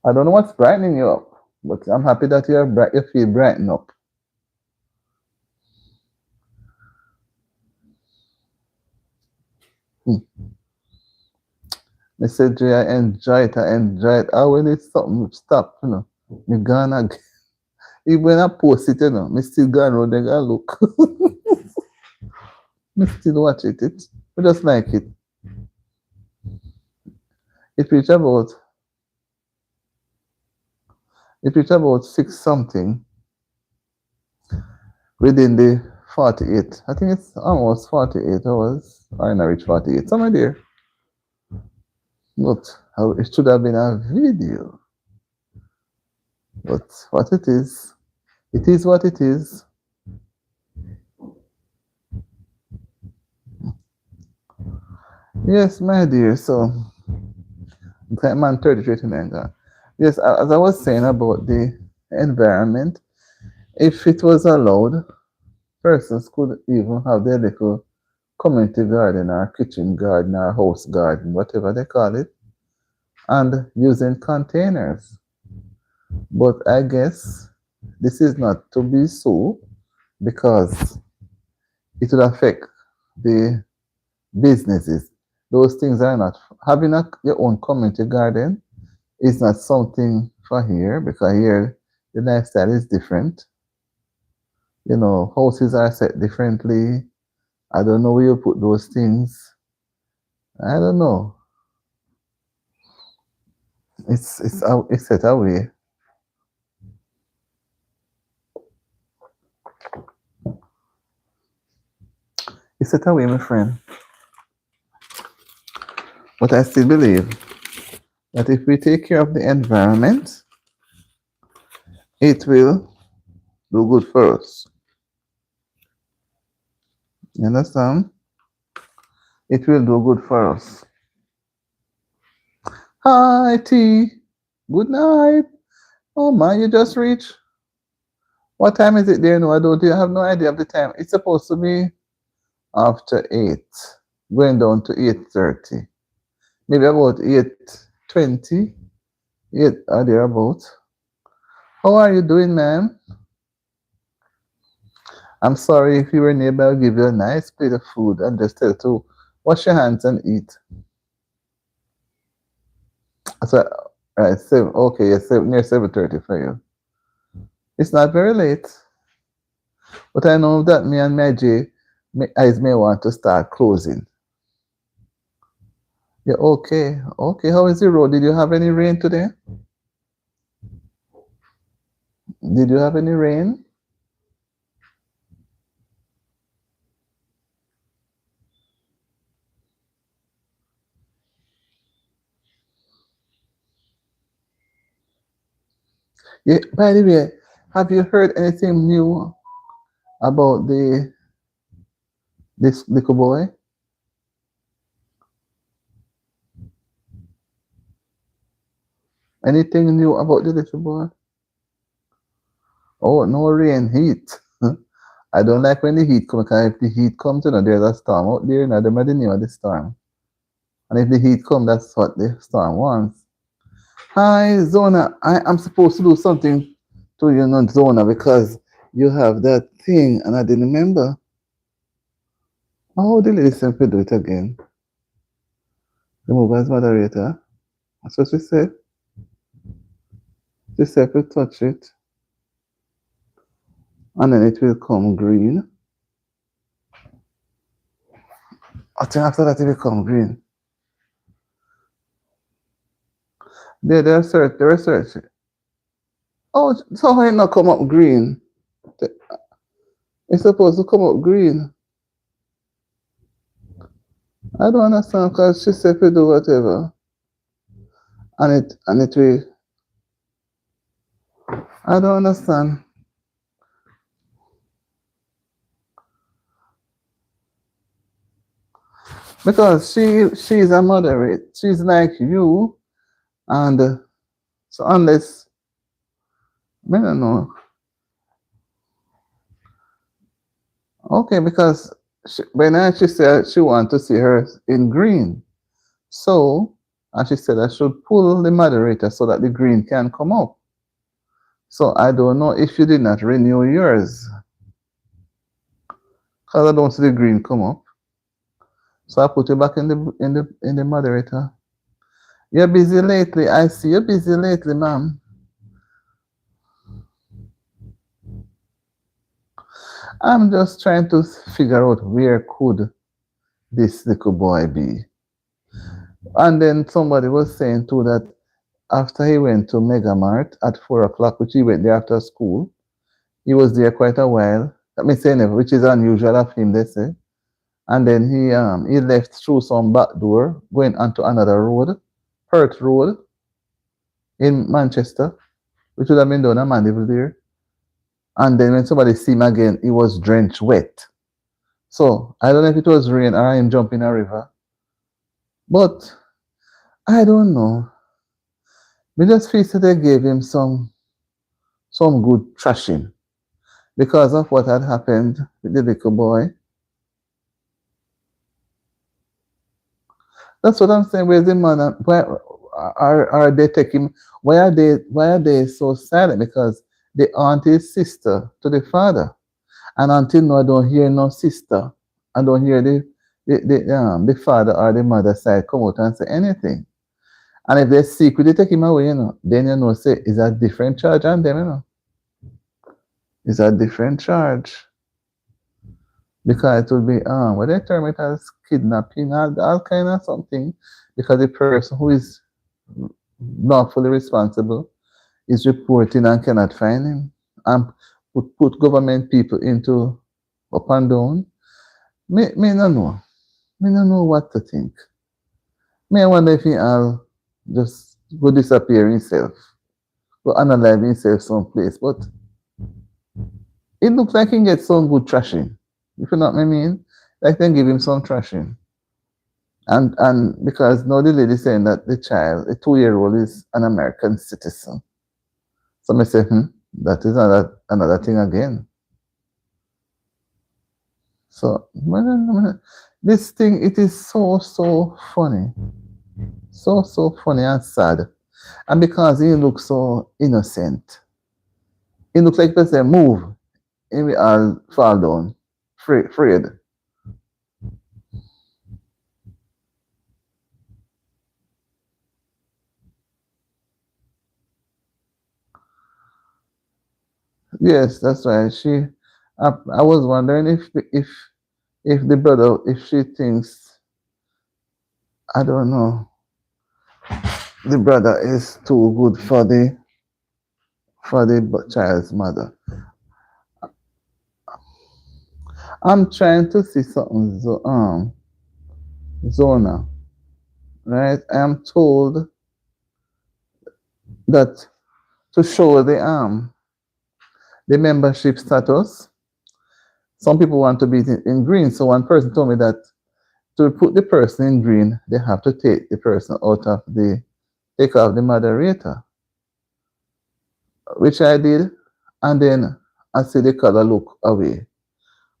I don't know what's brightening you up, but I'm happy that you're bright. You feel brightened up. Hmm. I said, Jay, I enjoy it. I enjoy it. I when it's something stop, you know, me gonna even when I post it, you know, me still go around there and look. Me still watch it. I just like it. It reach about it reach about six something within the 48. I think it's almost 48 hours. I know reach 48. Somewhere there. But it should have been a video. But what it is what it is. Yes, my dear. So, man, 33 tonight. Yes, as I was saying about the environment, if it was allowed, persons could even have their little community garden or kitchen garden or house garden, whatever they call it, and using containers. But I guess this is not to be so because it will affect the businesses. Those things are not having your own community garden is not something for here because here the lifestyle is different. You know, houses are set differently. I don't know where you put those things. I don't know. It's set away. It's set away, my friend. But I still believe that if we take care of the environment, it will do good for us. You understand? It will do good for us. Hi, T. Good night. Oh man, you just reached. What time is it there? No, I don't. You have no idea of the time. It's supposed to be after 8, going down to 8:30. Maybe about 8:20, 8 or thereabout. How are you doing, ma'am? I'm sorry if you were nearby, I'll give you a nice plate of food and just tell you to wash your hands and eat. So, right, okay, yes, near 7:30 for you. It's not very late, but I know that me and my J, my eyes may want to start closing. Yeah, okay, okay. How is the road? Did you have any rain today? Did you have any rain? Yeah, by the way, have you heard anything new about this little boy? Anything new about the little boy? Oh, no rain, heat. I don't like when the heat comes because if the heat comes, there's a storm out there. Them are the name of the storm. And if the heat comes, that's what the storm wants. Hi, Zona. I am supposed to do something to you, not Zona, because you have that thing, and I didn't remember. Oh, the lady said we do it again. Remove as moderator. That's what she said. She said we touch it, and then it will come green. I think after that it will come green. They research, they research. Oh, so how it not come up green? It's supposed to come up green. I don't understand because she said we do whatever, and it will. I don't understand because she's a moderate. She's like you, and so unless I don't know. Okay, because she said she want to see her in green. So, and she said I should pull the moderator so that the green can come up. So I don't know if you did not renew yours, because I don't see the green come up. So I put you back in the moderator. You're busy lately. I see you're busy lately, ma'am. I'm just trying to figure out where could this little boy be. And then somebody was saying too that after he went to Mega Mart at 4 o'clock, which he went there after school, he was there quite a while. Let me say never, which is unusual of him, they say. And then he left through some back door, going onto another road, Perth Road in Manchester, which would have been done a man lived there. And then when somebody see him again, he was drenched wet. So I don't know if it was rain or him jumping a river. But I don't know. We just feel that they gave him some good trashing because of what had happened with the little boy. That's what I'm saying. Where's the man? Why are they taking? Why are they so silent? Because the aunt is sister to the father, and until now I don't hear no sister. I don't hear the father or the mother side come out and say anything. And if they secretly take him away, then say it's a different charge on them, It's a different charge. Because it will be what they term it as kidnapping, all kind of something, because the person who is not fully responsible is reporting and cannot find him, and put government people into up and down. Me no know. Me no know what to think. Me I wonder if he'll just go disappear himself, go unalive himself someplace. But it looks like he can get some good trashing. If you know what I mean, like then give him some trashing. And because now the lady saying that the child, a 2-year-old, is an American citizen. So I say, that is another thing again. So this thing, it is so funny. So funny and sad. And because he looks so innocent, he looks like they say, move, and we all fall down, afraid. Yes, that's right. I was wondering if the brother, if she thinks, I don't know, the brother is too good for for the child's mother. I'm trying to see something, Zona, right? I am told that to show the membership status, some people want to be in green. So one person told me that to put the person in green, they have to take the person out of take off the moderator, which I did, and then I see the color look away.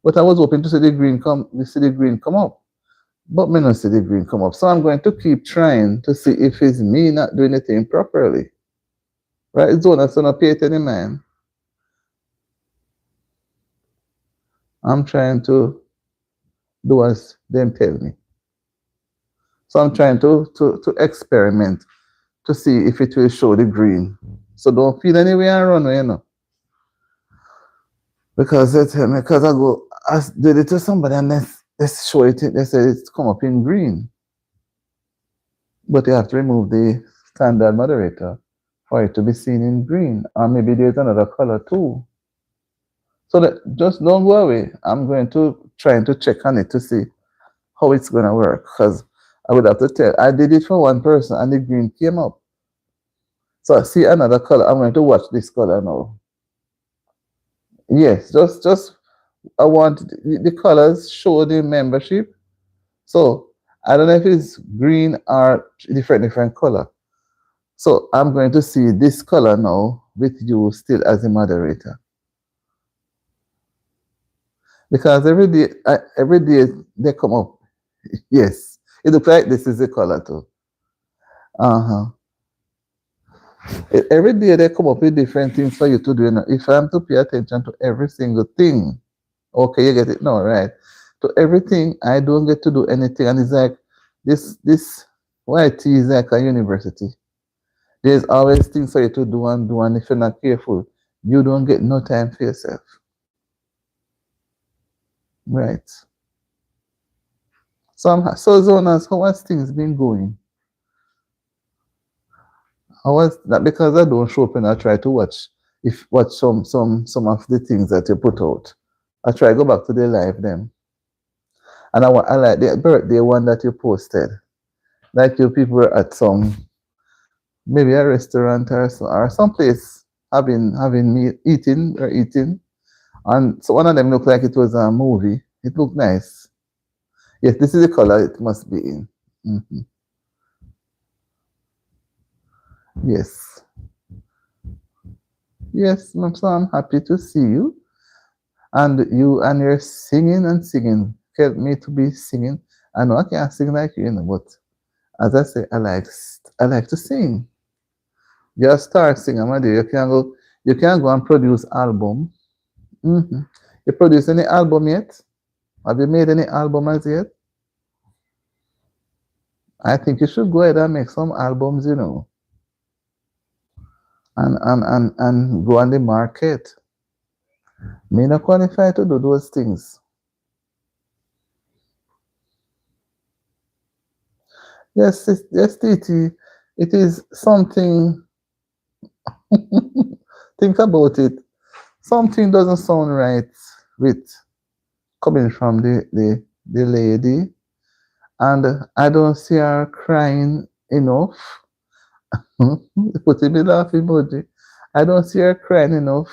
But I was hoping to see the green come up. But me not see the green come up. So I'm going to keep trying to see if it's me not doing the thing properly. Right? Zona, so not pay it any mind. I'm trying to do as them tell me. So I'm trying to experiment to see if it will show the green. So don't feel any way and run away, you know. Because they tell me, because I did it to somebody and they show it, they say it's come up in green. But you have to remove the standard moderator for it to be seen in green. Or maybe there's another color too. So that just don't go away. I'm going to try to check on it to see how it's going to work. Because I would have to tell. I did it for one person and the green came up. So I see another color. I'm going to watch this color now. Yes, just I want the colors show the membership. So I don't know if it's green or different color. So I'm going to see this color now with you still as a moderator. Because every day they come up. Yes, it looks like this is the color too. Uh-huh. Every day they come up with different things for you to do. You know. If I'm to pay attention to every single thing, okay, you get it now, right? To everything, I don't get to do anything, and it's like this YT is like a university. There's always things for you to do, and if you're not careful, you don't get no time for yourself. Right. So Zonas, how has things been going? How was that? Because I don't show up and I try to watch some of the things that you put out. I try to go back to the live them. And I like the birthday one that you posted. Like you people were at maybe a restaurant or some place having meat eating. And so one of them looked like it was a movie. It looked nice. Yes, this is the color it must be in. Mm-hmm. Yes. Yes, ma'am, so I'm happy to see you. And you're singing and singing. Help me to be singing. I know I can't sing like you, but as I say, I like to sing. You're a star singer, my dear. You can go and produce album. Mm-hmm. You produce any album yet? Have you made any album as yet? I think you should go ahead and make some albums, and go on the market. Me not qualify to do those things. Yes, yes, Titi. It is something. Think about it. Something doesn't sound right with coming from the lady, and I don't see her crying enough. Put in the laugh emoji. I don't see her crying enough.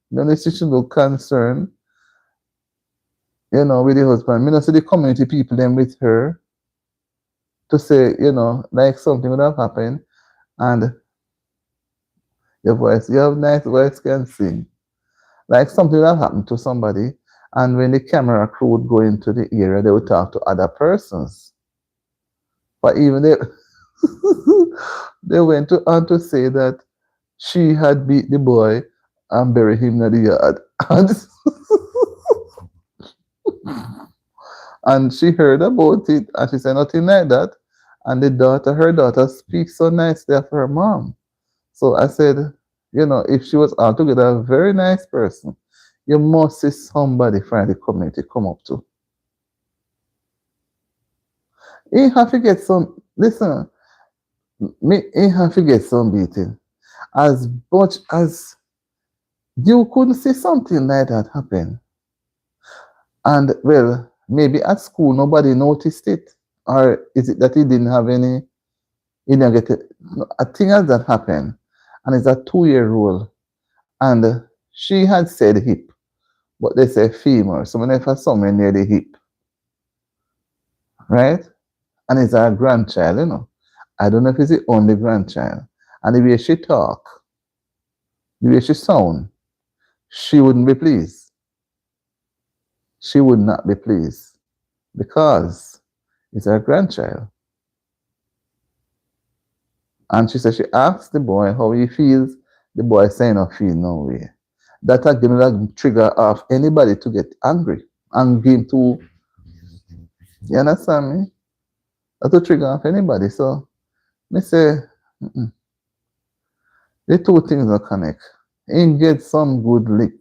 Then she should look concerned, with the husband. Me not see the community people then with her to say, like something would have happened, and you have nice voice, can sing. Like something would have happened to somebody, and when the camera crew would go into the area, they would talk to other persons. But even they, they went on to say that she had beat the boy and buried him in the yard. And she heard about it and she said nothing like that. And her daughter speaks so nicely of her mom. So I said, if she was altogether a very nice person, you must see somebody from the community come up to. He have to get some, listen, he have to get some beating. As much as You couldn't see something like that happen. And well, maybe at school nobody noticed it. Or is it that he didn't have any, he didn't get it? No, a thing like that happened. And it's a 2-year old. And she had said hip, but they say femur. So whenever somewhere near the hip, right? And it's our grandchild, you know. I don't know if it's the only grandchild. And the way she talk, the way she sound, she wouldn't be pleased. She would not be pleased because it's her grandchild. And she said she asked the boy how he feels. The boy saying I feel no way. That again will trigger off anybody to get angry and begin to, you understand me? That will trigger off anybody. So me say the two things are connect. He get some good lick.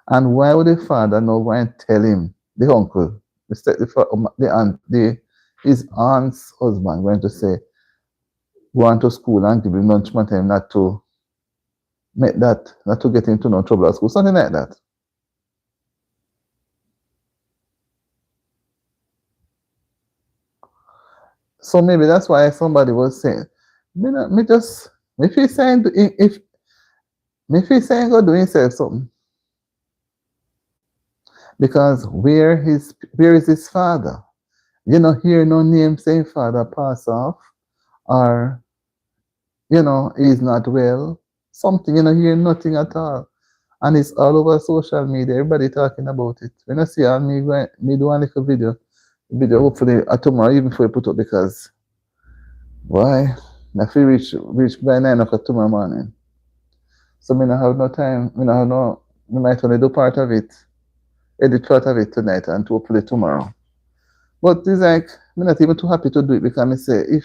And why would the father not go and tell him, the uncle, the aunt, his aunt's husband going to say, go on to school and give him lunch time not to make that, not to get into no trouble at school, something like that. So maybe that's why somebody was saying, me just, if he's saying, if he's saying go do himself something, because where is his father? You know, hear no name saying father pass off, or you know, he's not well. Something, you know, hear nothing at all. And it's all over social media. Everybody talking about it. When I see me going, me do a little video hopefully tomorrow even before I put up because why? I feel reach by 9 o'clock tomorrow morning. So me not have no time. Me not have no me might only do part of it, edit part of it tonight and hopefully tomorrow. But it's like me not even too happy to do it because I say if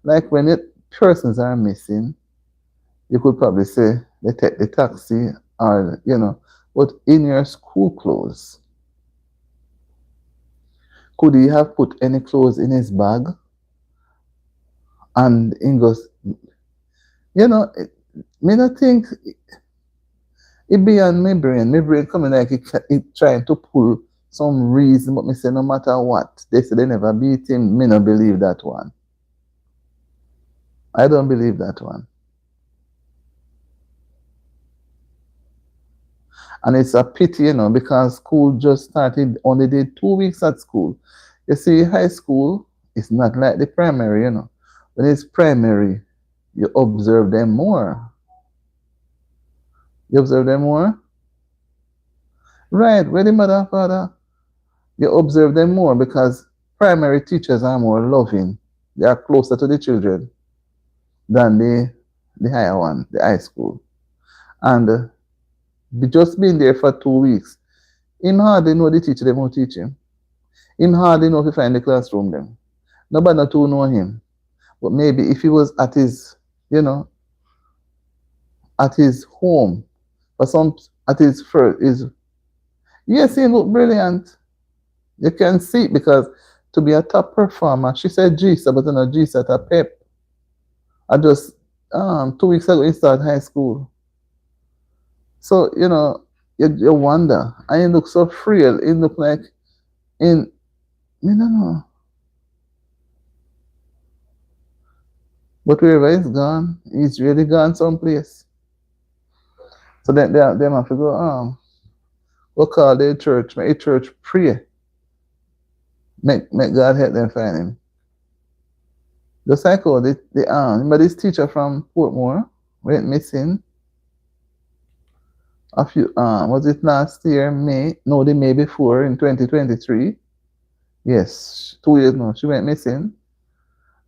like when it persons are missing, you could probably say they take the taxi or you know, but in your school clothes, could he have put any clothes in his bag? And he goes, you know, me not think it beyond my brain. My brain coming like it trying to pull some reason, but me say no matter what, they say they never beat him. Me not believe that one. I don't believe that one. And it's a pity, you know, because school just started, only did 2 weeks at school. You see, high school is not like the primary, you know. When it's primary, you observe them more. You observe them more? Right, where the mother and father, you observe them more because primary teachers are more loving. They are closer to the children than the higher one, the high school. And just being there for 2 weeks, him hardly know the teacher them who teach him. Him hardly know if he find the classroom them. Nobody not to know him. But maybe if he was at his, you know, at his home, or some at his first is yes, he look brilliant. You can see it because to be a top performer, she said GSA, but you know GSA at a pep. I just 2 weeks ago he started high school. So, you know, you wonder. And he look so frail. He look like in I don't know. But wherever he's gone, he's really gone someplace. So then they have to go, we'll call the church, make the church pray. Make God help them find him. Just like how but this teacher from Portmore went missing a few was it last year, May? No, the May before in 2023. Yes, 2 years now. She went missing.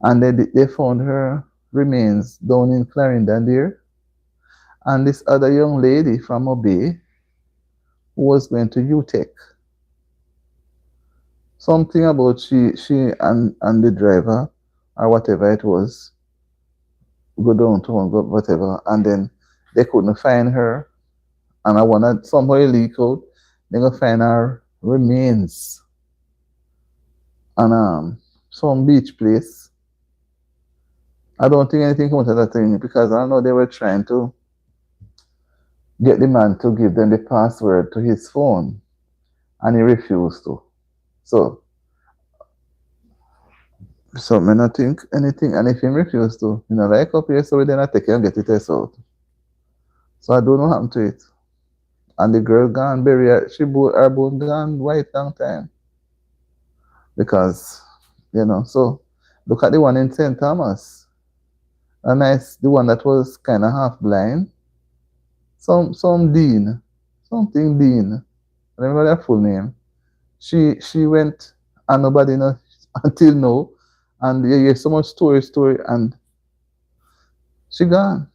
And they found her remains down in Clarendon there. And this other young lady from Obey who was going to UTech. Something about she and the driver or whatever it was go down to one go whatever and then they couldn't find her and I wanted somehow leak out. They gonna find her remains on some beach place. I don't think anything come out of that thing because I know they were trying to get the man to give them the password to his phone, and he refused to. So, so me not think anything, and if he refused to, like up here, so we then I take it and get it test out. So I don't know what happened to it. And the girl gone bury her, her bone gone white long time. Because, so look at the one in St. Thomas. A nice, the one that was kind of half blind. Some Dean, something Dean. I remember their full name. She went and nobody knows until now. And you hear so much story, and she gone.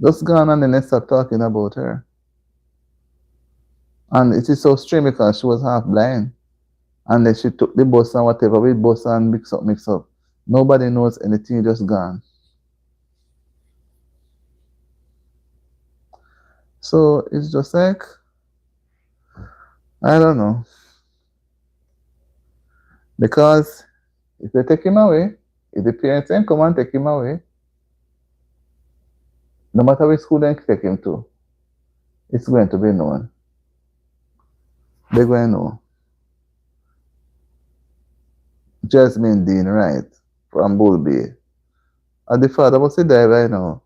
Just gone, and then they start talking about her. And it is so strange because she was half blind. And then she took the bus and whatever, with bus and mix up. Nobody knows anything, just gone. So it's just like, I don't know. Because if they take him away, if the parents then come and take him away, no matter which school they take him to, it's going to be known. They're going to know. Jasmine Dean Wright from Bull Bay. And the father was die right now.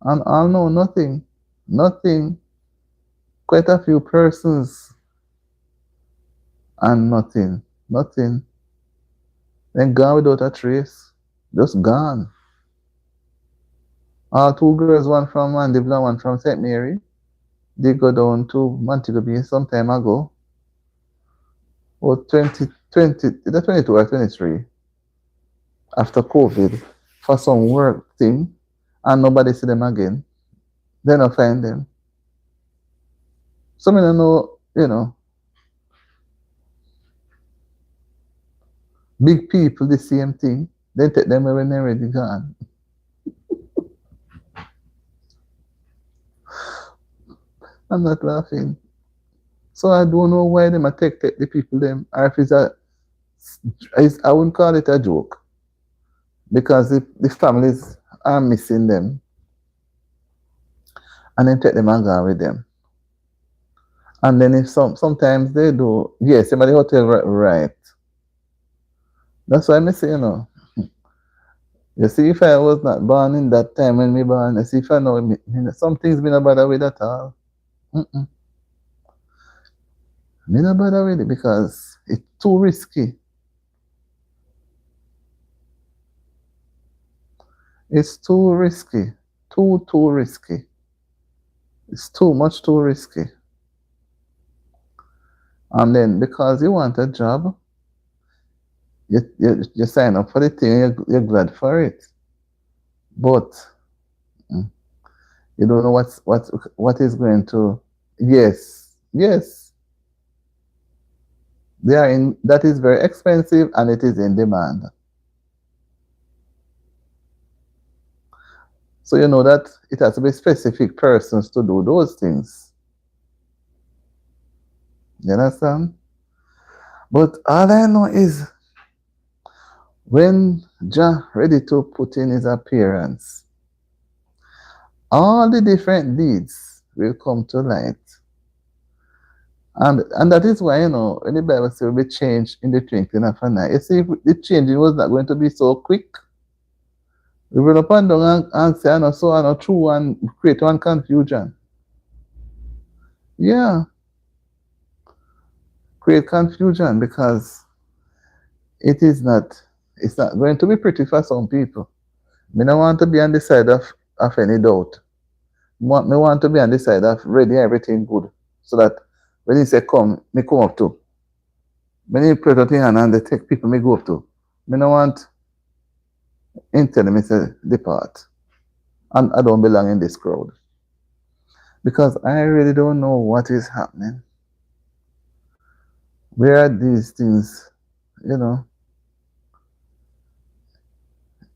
And I know nothing. Nothing. Quite a few persons. And nothing. Nothing. Then gone without a trace. Just gone. Two girls, one from Mandeville, one from St. Mary. They go down to Montego Bay some time ago. Or 2020, either 22 or 23. After COVID. For some work thing. And nobody see them again. They don't find them. So I don't know, big people, the same thing. They take them when they're already gone. I'm not laughing. So I don't know why them take the people them, or if I wouldn't call it a joke, because the families are missing them, and then take them and go with them. And then if sometimes they do, yes, somebody hotel right. That's why I say, you see, if I was not born in that time when me born, you see, if I know, some things me not bother with at all. Mm-mm. Me not bother with it because it's too risky. It's too risky. Too risky. It's too risky. And then because you want a job, you sign up for the thing, you're glad for it. But you don't know what is going to. Yes. They are in. That is very expensive, and it is in demand. So you know that it has to be specific persons to do those things. You understand? But all I know is when Jah ready to put in his appearance, all the different deeds will come to light. And that is why, when the Bible says will be changed in the twinkling of an eye. You see, if the changing was not going to be so quick, we will up and down and say, and so and true, and create one confusion. Yeah. Create confusion because it's not going to be pretty for some people. Me don't want to be on the side of any doubt. Me want to be on the side of ready everything good. So that when he say come, me come up to. When he put out in hand and they take people me go up to. Me don't want him telling me say depart. And I don't belong in this crowd. Because I really don't know what is happening. Where are these things,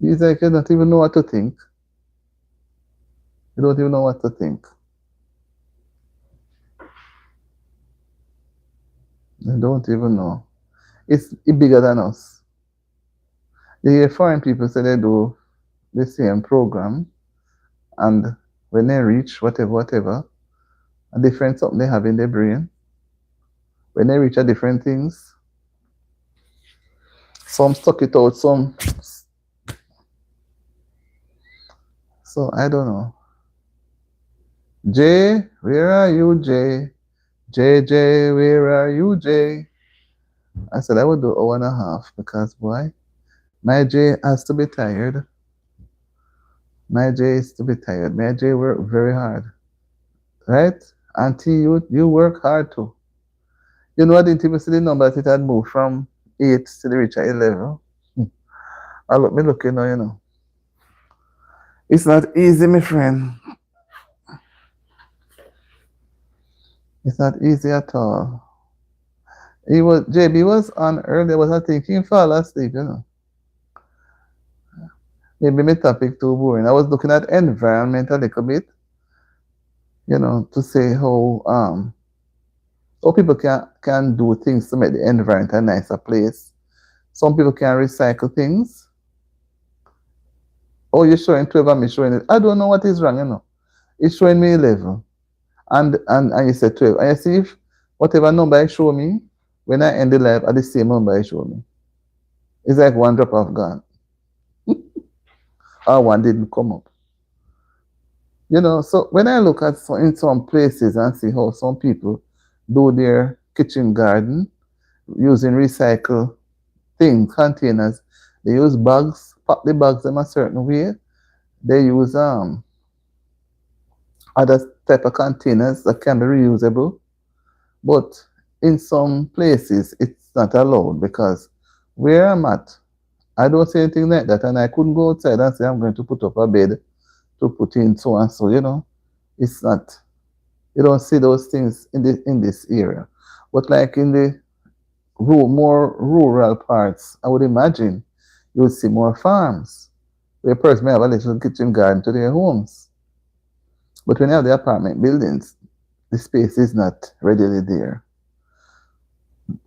It's like you don't even know what to think. You don't even know what to think. You don't even know. It's bigger than us. You hear foreign people say they do the same program, and when they reach whatever, a different something they have in their brain, when they reach a different things, some stuck it out, some. So I don't know. Jay, where are you, Jay? Jay, where are you, Jay? I said I would do 1.5 hours because boy, my Jay has to be tired. My Jay is to be tired. My Jay work very hard, right? Auntie, you work hard too. You know, I didn't even see the number that it had moved from 8 to the reach at 11. I look me looking now, you know. It's not easy, my friend. It's not easy at all. JB was on earlier, was I thinking fall asleep, you know. Maybe my topic too boring. I was looking at environment a little bit, you know, to say how people can do things to make the environment a nicer place. Some people can recycle things. Oh, you're showing 12 and me showing it. I don't know what is wrong, you know. It's showing me 11. And you said 12. And you see if whatever number I show me, when I end the live at the same number I show me. It's like one drop of gone. Or one didn't come up. You know, so when I look at in some places and see how some people do their kitchen garden using recycle things, containers, they use bags, pack the bags in a certain way. They use other type of containers that can be reusable. But in some places, it's not allowed because where I'm at, I don't see anything like that. And I couldn't go outside and say, I'm going to put up a bed to put in so and so, you know. It's not, you don't see those things in this area. But like in the more rural parts, I would imagine you would see more farms where a person may have a little kitchen garden to their homes. But when you have the apartment buildings, the space is not readily there.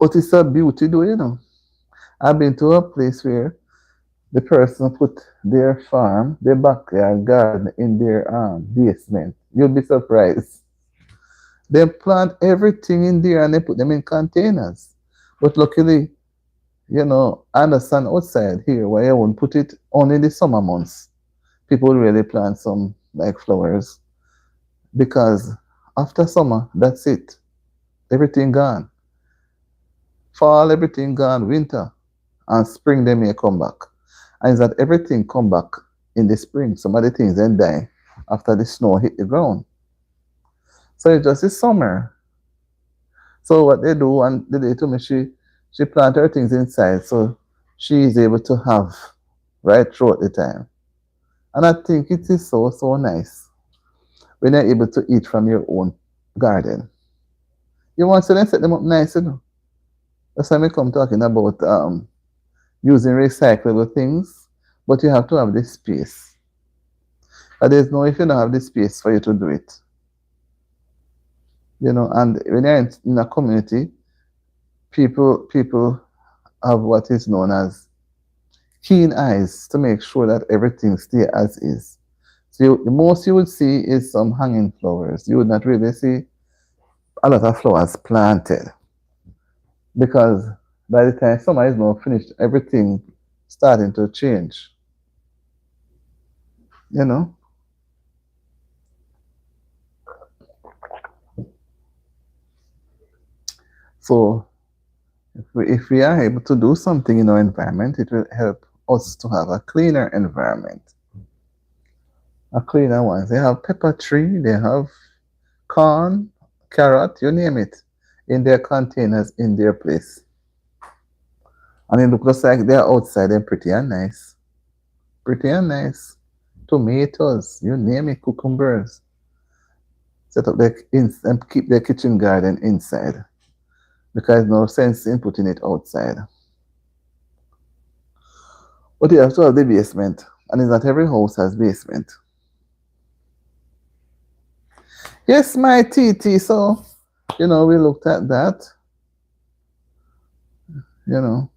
But it's a beauty though, you know. I've been to a place where the person put their farm, their backyard garden in their basement. You'll be surprised. They plant everything in there and they put them in containers. But luckily, you know, I understand outside here where you won't put it only in the summer months. People really plant some like flowers because after summer, that's it. Everything gone. Fall, everything gone. Winter and spring, they may come back. And is that everything come back in the spring. Some of the things then die after the snow hit the ground. So it's just the summer. So what they do, and the day to me, she plant her things inside, so she is able to have right throughout the time. And I think it is so nice when you're able to eat from your own garden. You want to then set them up nice, you know. That's why I come talking about using recyclable things, but you have to have the space. And there's no if you don't have the space for you to do it. You know, and when you're in a community, people have what is known as keen eyes to make sure that everything stay as is. So the most you would see is some hanging flowers. You would not really see a lot of flowers planted because by the time summer is now finished, everything starting to change. You know. So if we are able to do something in our environment, it will help us to have a cleaner environment. A cleaner one. They have pepper tree, they have corn, carrot, you name it, in their containers in their place. And it looks like they're outside and pretty and nice. Pretty and nice. Tomatoes, you name it, cucumbers. Set up and keep their kitchen garden inside. Because no sense in putting it outside. But you have to have the basement. And it's not every house has basement. Yes, my TT. So, you know, we looked at that. You know.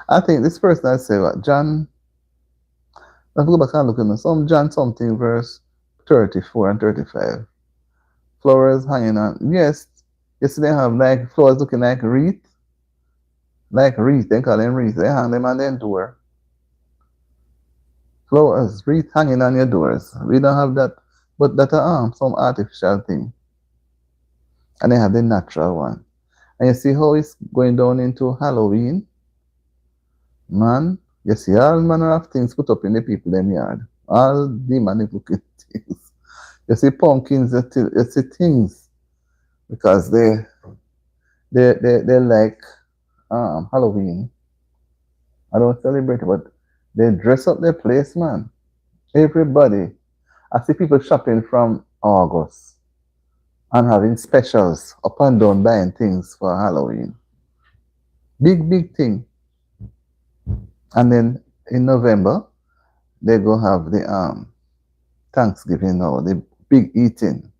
I think this person I say what? John Let's go back and look at some John something verse 34 and 35. Flowers hanging on. Yes, yesterday they have like flowers looking like wreath. Like wreath, they call them wreath. They hang them on their door. Flowers, wreath hanging on your doors. We don't have that, but that some artificial thing. And they have the natural one. And you see how it's going down into Halloween? Man, you see all manner of things put up in the people them yard. All demonic looking things. You see pumpkins, you see things. Because they like Halloween. I don't celebrate it, but they dress up their place, man. Everybody. I see people shopping from August and having specials up and down buying things for Halloween. Big, big thing. And then in November, they go have the Thanksgiving now, the big eating.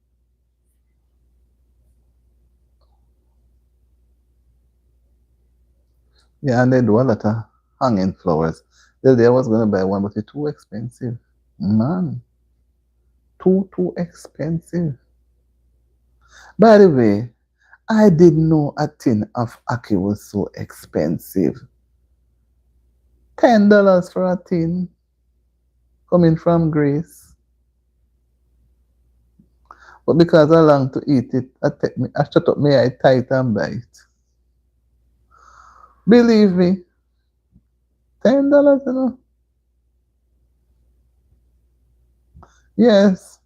Yeah, and they do a lot of hanging flowers. The other day I was going to buy one, but it's too expensive. Man, too expensive. By the way, I didn't know a tin of ackee was so expensive. $10 for a tin coming from Greece. But because I long to eat it, I shut up my eye tight and buy it. Believe me, $10, you know. Yes.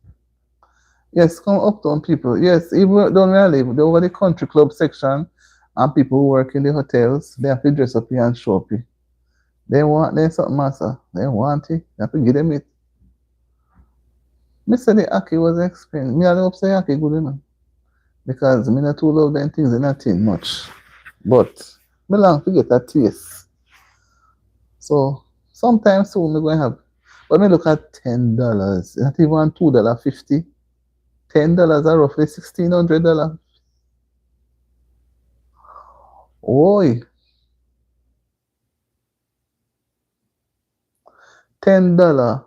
Yes, come uptown people. Yes, even down where I live, they over the country club section and people who work in the hotels, they have to dress up here and show up here. They want them something, master. They want it. You have to give them it. Me say the ackee was expensive. Me I hope say ackee good enough. Because me not too love them things in a tin much. But me long to get a taste. So sometimes soon me going to have. But me look at $10. Not even $2.50. $10 are roughly $1,600. Oi, $10.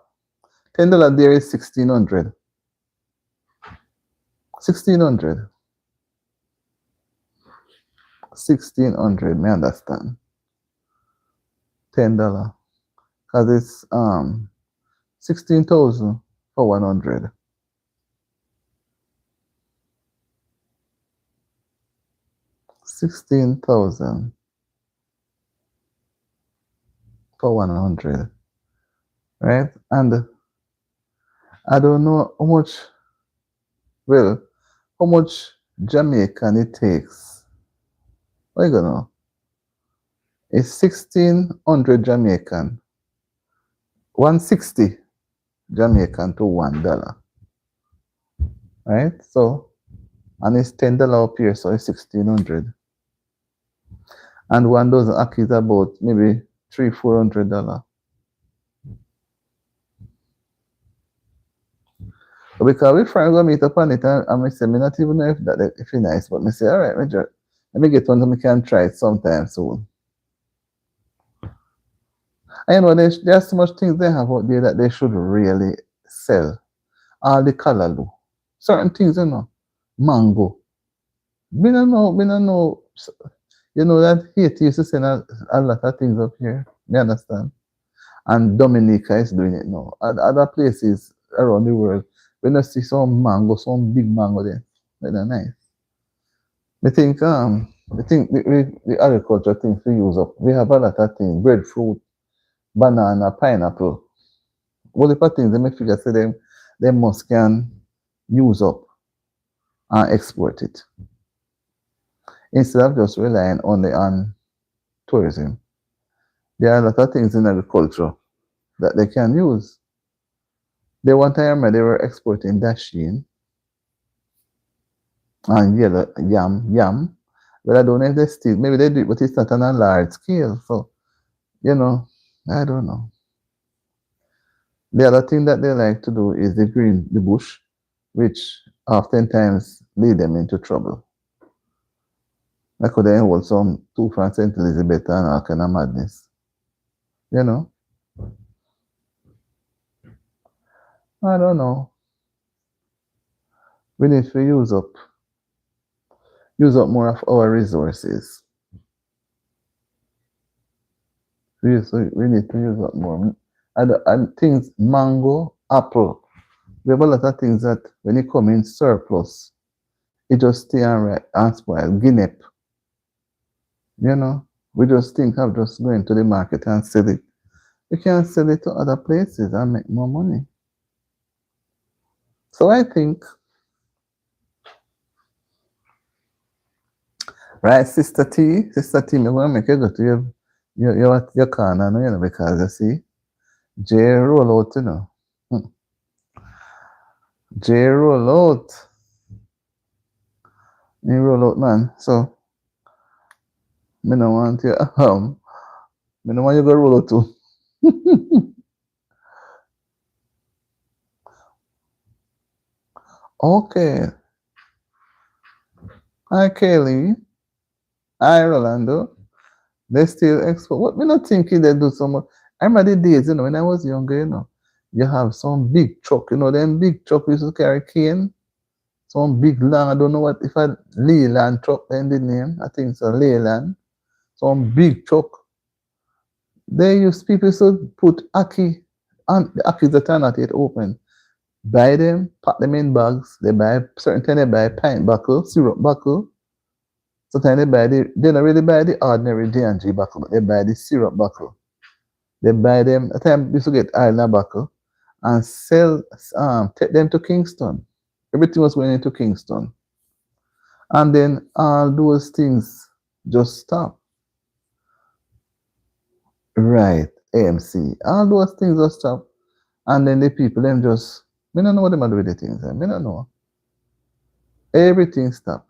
$10 there is 1,600. 1,600. 1,600, me understand. $10. Cause it's 16,000 for 100. 16,000 for 100. Right? And I don't know how much, well, how much Jamaican it takes. What you gonna know? It's 1,600 Jamaican. 160 Jamaican to $1. Right? So, and it's $10 up here, so it's 1,600. And one dozen ackee is about maybe $300-400. Because we friends go meet up on it and I say, me not even know if that if it's nice, but me say, all right, let me get one so me can try it sometime soon. And you know, there's so much things they have out there that they should really sell. All the kalalu. Certain things, you know. Mango. We don't know. You know that Haiti used to send a lot of things up here. You understand? And Dominica is doing it now. Other places around the world, when you see some mango, some big mango there, they're nice. I think the agriculture things we use up. We have a lot of things: breadfruit, banana, pineapple. All the things they may figure say they must can use up and export it instead of just relying only on tourism. There are a lot of things in agriculture that they can use. They one time they were exporting dasheen and yellow yam. But I don't know if they still maybe they do it, but it's not on a large scale. So, you know, I don't know. The other thing that they like to do is the bush, which oftentimes lead them into trouble. I could then hold some two from St. Elizabeth and all kind of madness. You know? I don't know. We need to use up more of our resources. We need to use up more. And things, mango, apple. We have a lot of things that when it come in surplus, it just stay and spoil. Guinea, you know. We just think of just going to the market and sell it. We can sell it to other places and make more money. So I think, right, Sister T, I'm gonna make you go to your corner, you know, because you see, J roll out, you know. J roll out. He roll out, man. So, me no want you, me no want you go roll out too. Okay. Hi, Kaylee. Hi, Rolando. They still export. What me not thinking they do so much. I remember the days, you know, when I was younger, you know, you have some big truck, you know, them big truck used to carry cane. Some big land, I don't know what if I Leyland truck then the name. I think it's a Leyland. Some big truck. They used people to put ackee and the ackees that are not yet open. Buy them, pack them in bags. They buy certain time they buy pint buckle, syrup buckle. Sometimes they don't really buy the ordinary J&G buckle, but they buy the syrup buckle. They buy them. At time we used to get Island buckle and sell, take them to Kingston. Everything was going into Kingston, and then all those things just stop. Right, AMC. All those things just stop, and then the people them just. Me don't know what them are doing with the things. Me don't know. Everything stop,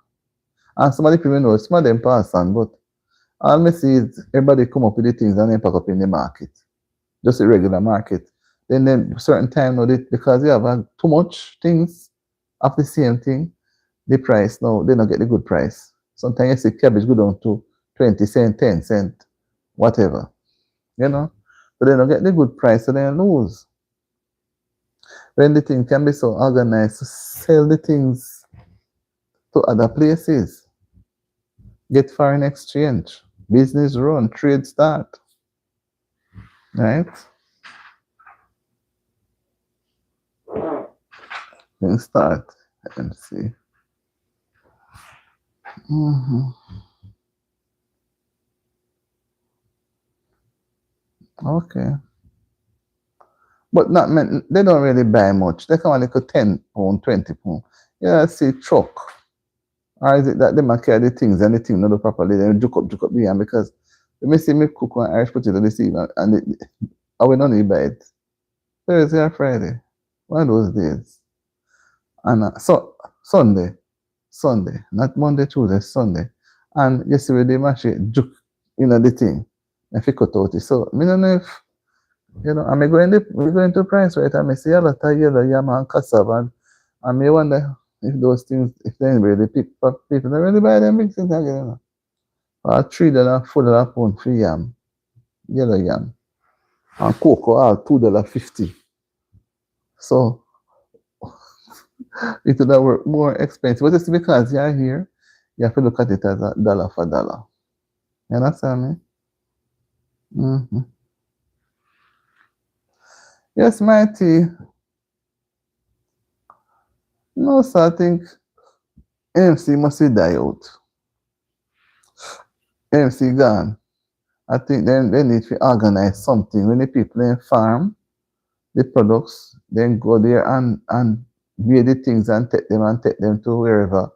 and some of the people know. Some of them pass on, but all me see is everybody come up with the things and then pack up in the market. Just a regular market. Then certain time now because you have too much things of the same thing, the price now they don't get the good price. Sometimes you see cabbage go down to 20 cents, 10 cents, whatever. You know? But they don't get the good price, so they lose. When the thing can be so organized to sell the things to other places, get foreign exchange, business run, trade start. Right? Then start and see. Okay. But not many, they don't really buy much. They come only like 10 pound, 20 pound. Yeah, see truck. Or is it that they might carry the things and the thing not do properly, then juke up the hand because let me see me cook one Irish potato this evening and I will not need buy it. Thursday or Friday. One of those days. And so Sunday, not Monday, Tuesday, Sunday. And you see where they mash it, juke, the thing. If you cut out it. So, I don't know if, we going to price right and I see a lot of yellow yam and cassava and me wonder if those things, if they really pick up people, they really buy them big things again, Or $3, $4 pound for yam, yellow yam. And cocoa, $2.50. So, it would have worked more expensive. But it's because you're here, you have to look at it as a dollar for dollar. You understand me? Mm-hmm. Yes, Mighty. No, so I think AMC must be die out. AMC gone. I think they need to organize something. When the people in farm the products, then go there and weigh the things and take them to wherever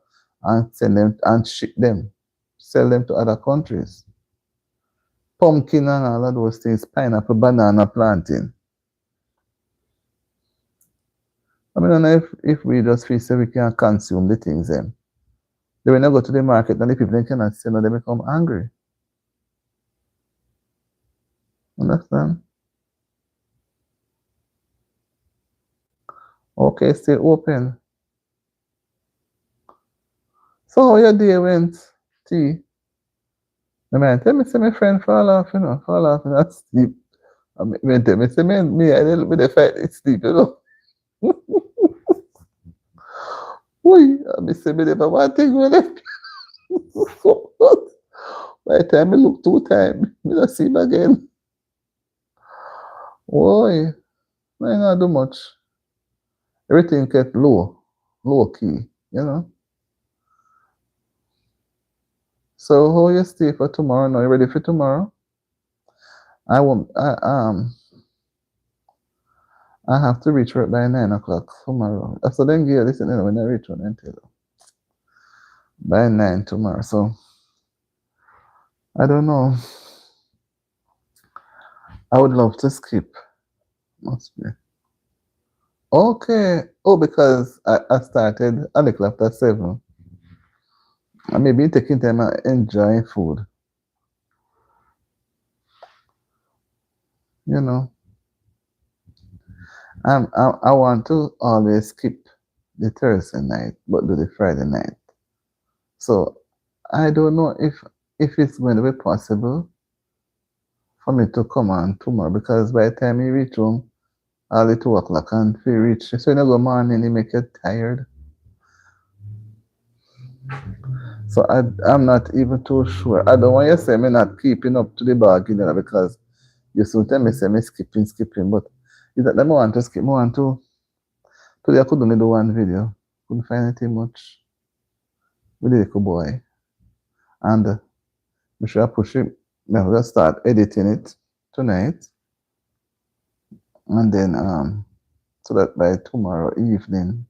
and send them and ship them, sell them to other countries. Pumpkin and all of those things, pineapple, banana planting. I don't know if we just feel so we can consume the things then. They will not go to the market and the people then cannot sell and they become angry. Understand? Okay, stay open. So how your day went, T? The man tell me say my friend fall off, fall off and sleep. I mean, tell me say me I little bit of fight sleep, Uy, I say me never want thing with it. By the time I look 2 times, I don't see him again. Boy, I ain't gonna do much. Everything get low key, you know. So how you stay for tomorrow? Now you ready for tomorrow? I won't. I have to reach work by 9 o'clock tomorrow. So then give you listen, when I reach work until by 9 tomorrow. So I don't know. I would love to skip. Must be. Okay. Oh, because I started a little after 7. I may be taking time and enjoying food. You know. I want to always skip the Thursday night, but do the Friday night. So I don't know if it's going to be possible for me to come on tomorrow because by the time you reach home, early 2 o'clock and if you reach, so you know, go morning, you make you tired. So I'm not even too sure. I don't want you to say me not keeping up to the bargain because you soon tell me say me skipping, but is that I want to skip, I want to. Today I could only do one video. Couldn't find anything much with the little boy. And we should push it. Now we'll start editing it tonight. And then so that by tomorrow evening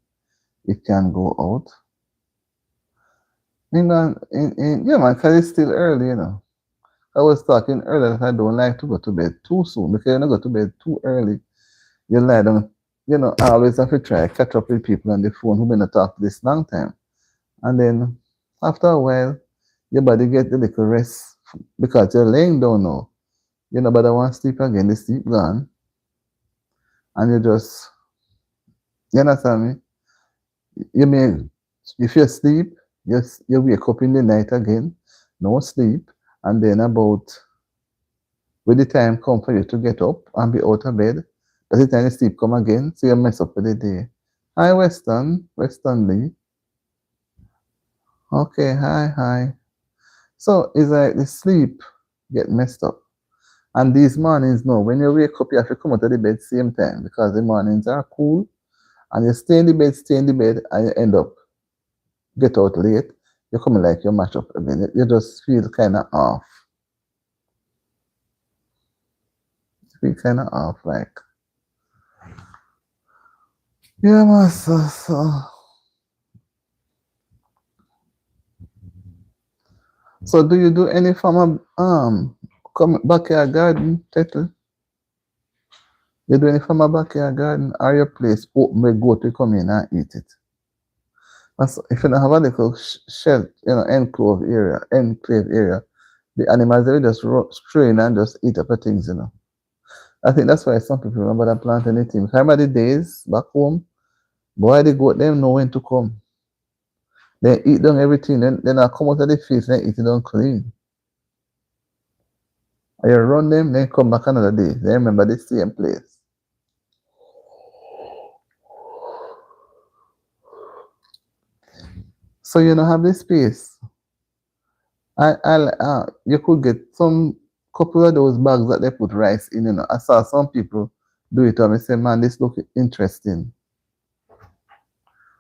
it can go out. Yeah, man, because it's still early, you know. I was talking earlier that I don't like to go to bed too soon because you don't go to bed too early. You lie down, you know, I always have to try catch up with people on the phone who may not talk this long time. And then after a while, your body get a little rest because you're laying down now. You know, but I want to sleep again, the sleep gone. And you understand me? You mean, if you sleep, you wake up in the night again, no sleep, and then about when the time come for you to get up and be out of bed, that's the time the sleep come again, so you mess up with the day. Hi, Weston Lee. Okay, hi. So it's like the sleep get messed up. And these mornings, no, when you wake up, you have to come out of the bed same time because the mornings are cool and you stay in the bed, and you end up get out late. You come like you match up again. You just feel kind of off. You feel kind of off, like. Yeah, man, so do you do any form of backyard garden, Tettle? You do any form of backyard garden? Or your place open where go to come in and eat it? That's, if you don't have a little shed, you know, enclave area, the animals they will just stray in and just eat up the things, you know. I think that's why some people remember that plant anything. Remember the days back home, boy, the goat them know when to come. They eat down everything, then I come out of the field and eat it down clean. And you run them, then come back another day. They remember the same place. So you don't have the space. You could get some couple of those bags that they put rice in. You know, I saw some people do it, and I say, man, this look interesting.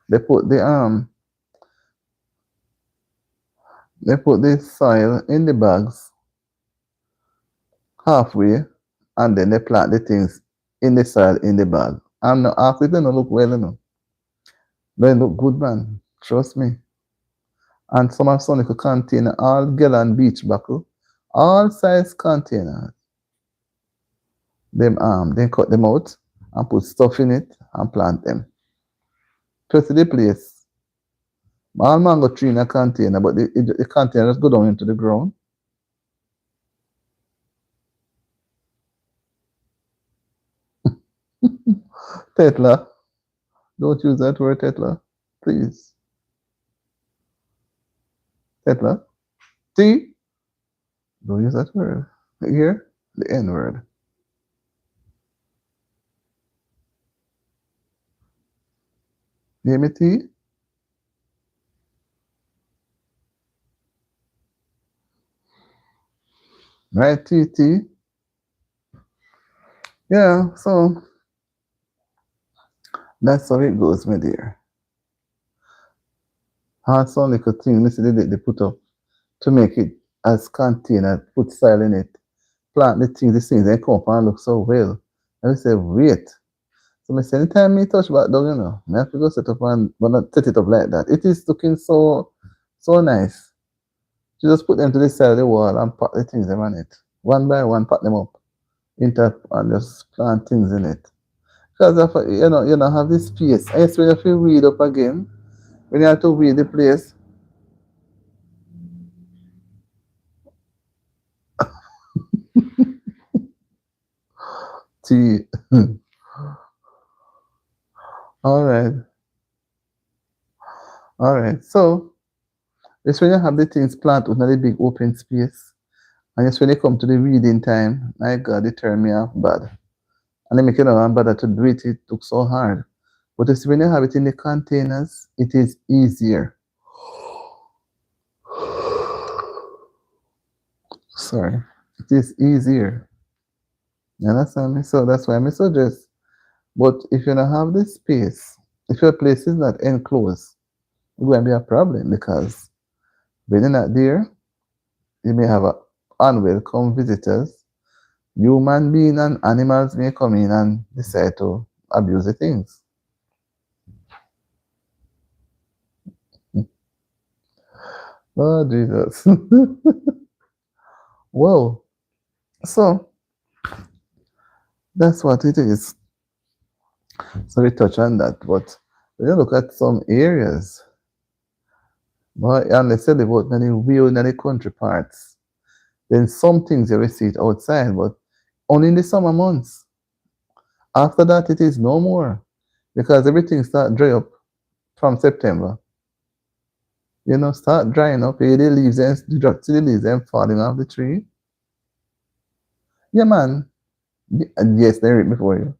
They put the soil in the bags halfway, and then they plant the things in the soil in the bag. I'm not after they don't look well, you know. They look good, man. Trust me. And some have some little container, all gallon beach buckle, all size containers. Then cut them out and put stuff in it and plant them. Trust the place. All mango tree in a container, but the container just go down into the ground. Tetla, don't use that word, Tetla. Please. Tetla. T, don't use that word. Here, the N word. Hear me, T? Right, T T? Yeah, so that's how it goes, my dear. Hard some little thing, you see they put up to make it as container, put style in it, plant the things, they come up and look so well. And we say, wait. So I say, anytime me touch back down, I have to go set up and but not set it up like that. It is looking so nice. You just put them to the side of the wall and pack the things them on it. One by one, pack them up into and just plant things in it. Because if you know have this space. I when you have to weed up again, when you have to weed the place. See, all right, all right. So it's when you have the things planted in a big open space. And it's when they come to the reading time, my God, they turn me off bad. And they make it know bother to do it, it took so hard. But it's when you have it in the containers, it is easier. Sorry. It is easier. You understand me? So that's why I suggest. But if you don't have the space, if your place is not enclosed, it's going to be a problem because when you're not there, you may have unwelcome visitors. Human beings and animals may come in and decide to abuse the things. Oh, Jesus. Whoa. So that's what it is. So we touch on that. But when you look at some areas, but unless you live out in the real in the country parts, then some things you will see it outside, but only in the summer months. After that, it is no more because everything start dry up from September. Start drying up. The leaves and you drop to the leaves and falling off the tree. Yeah, man. And yes, they read before you.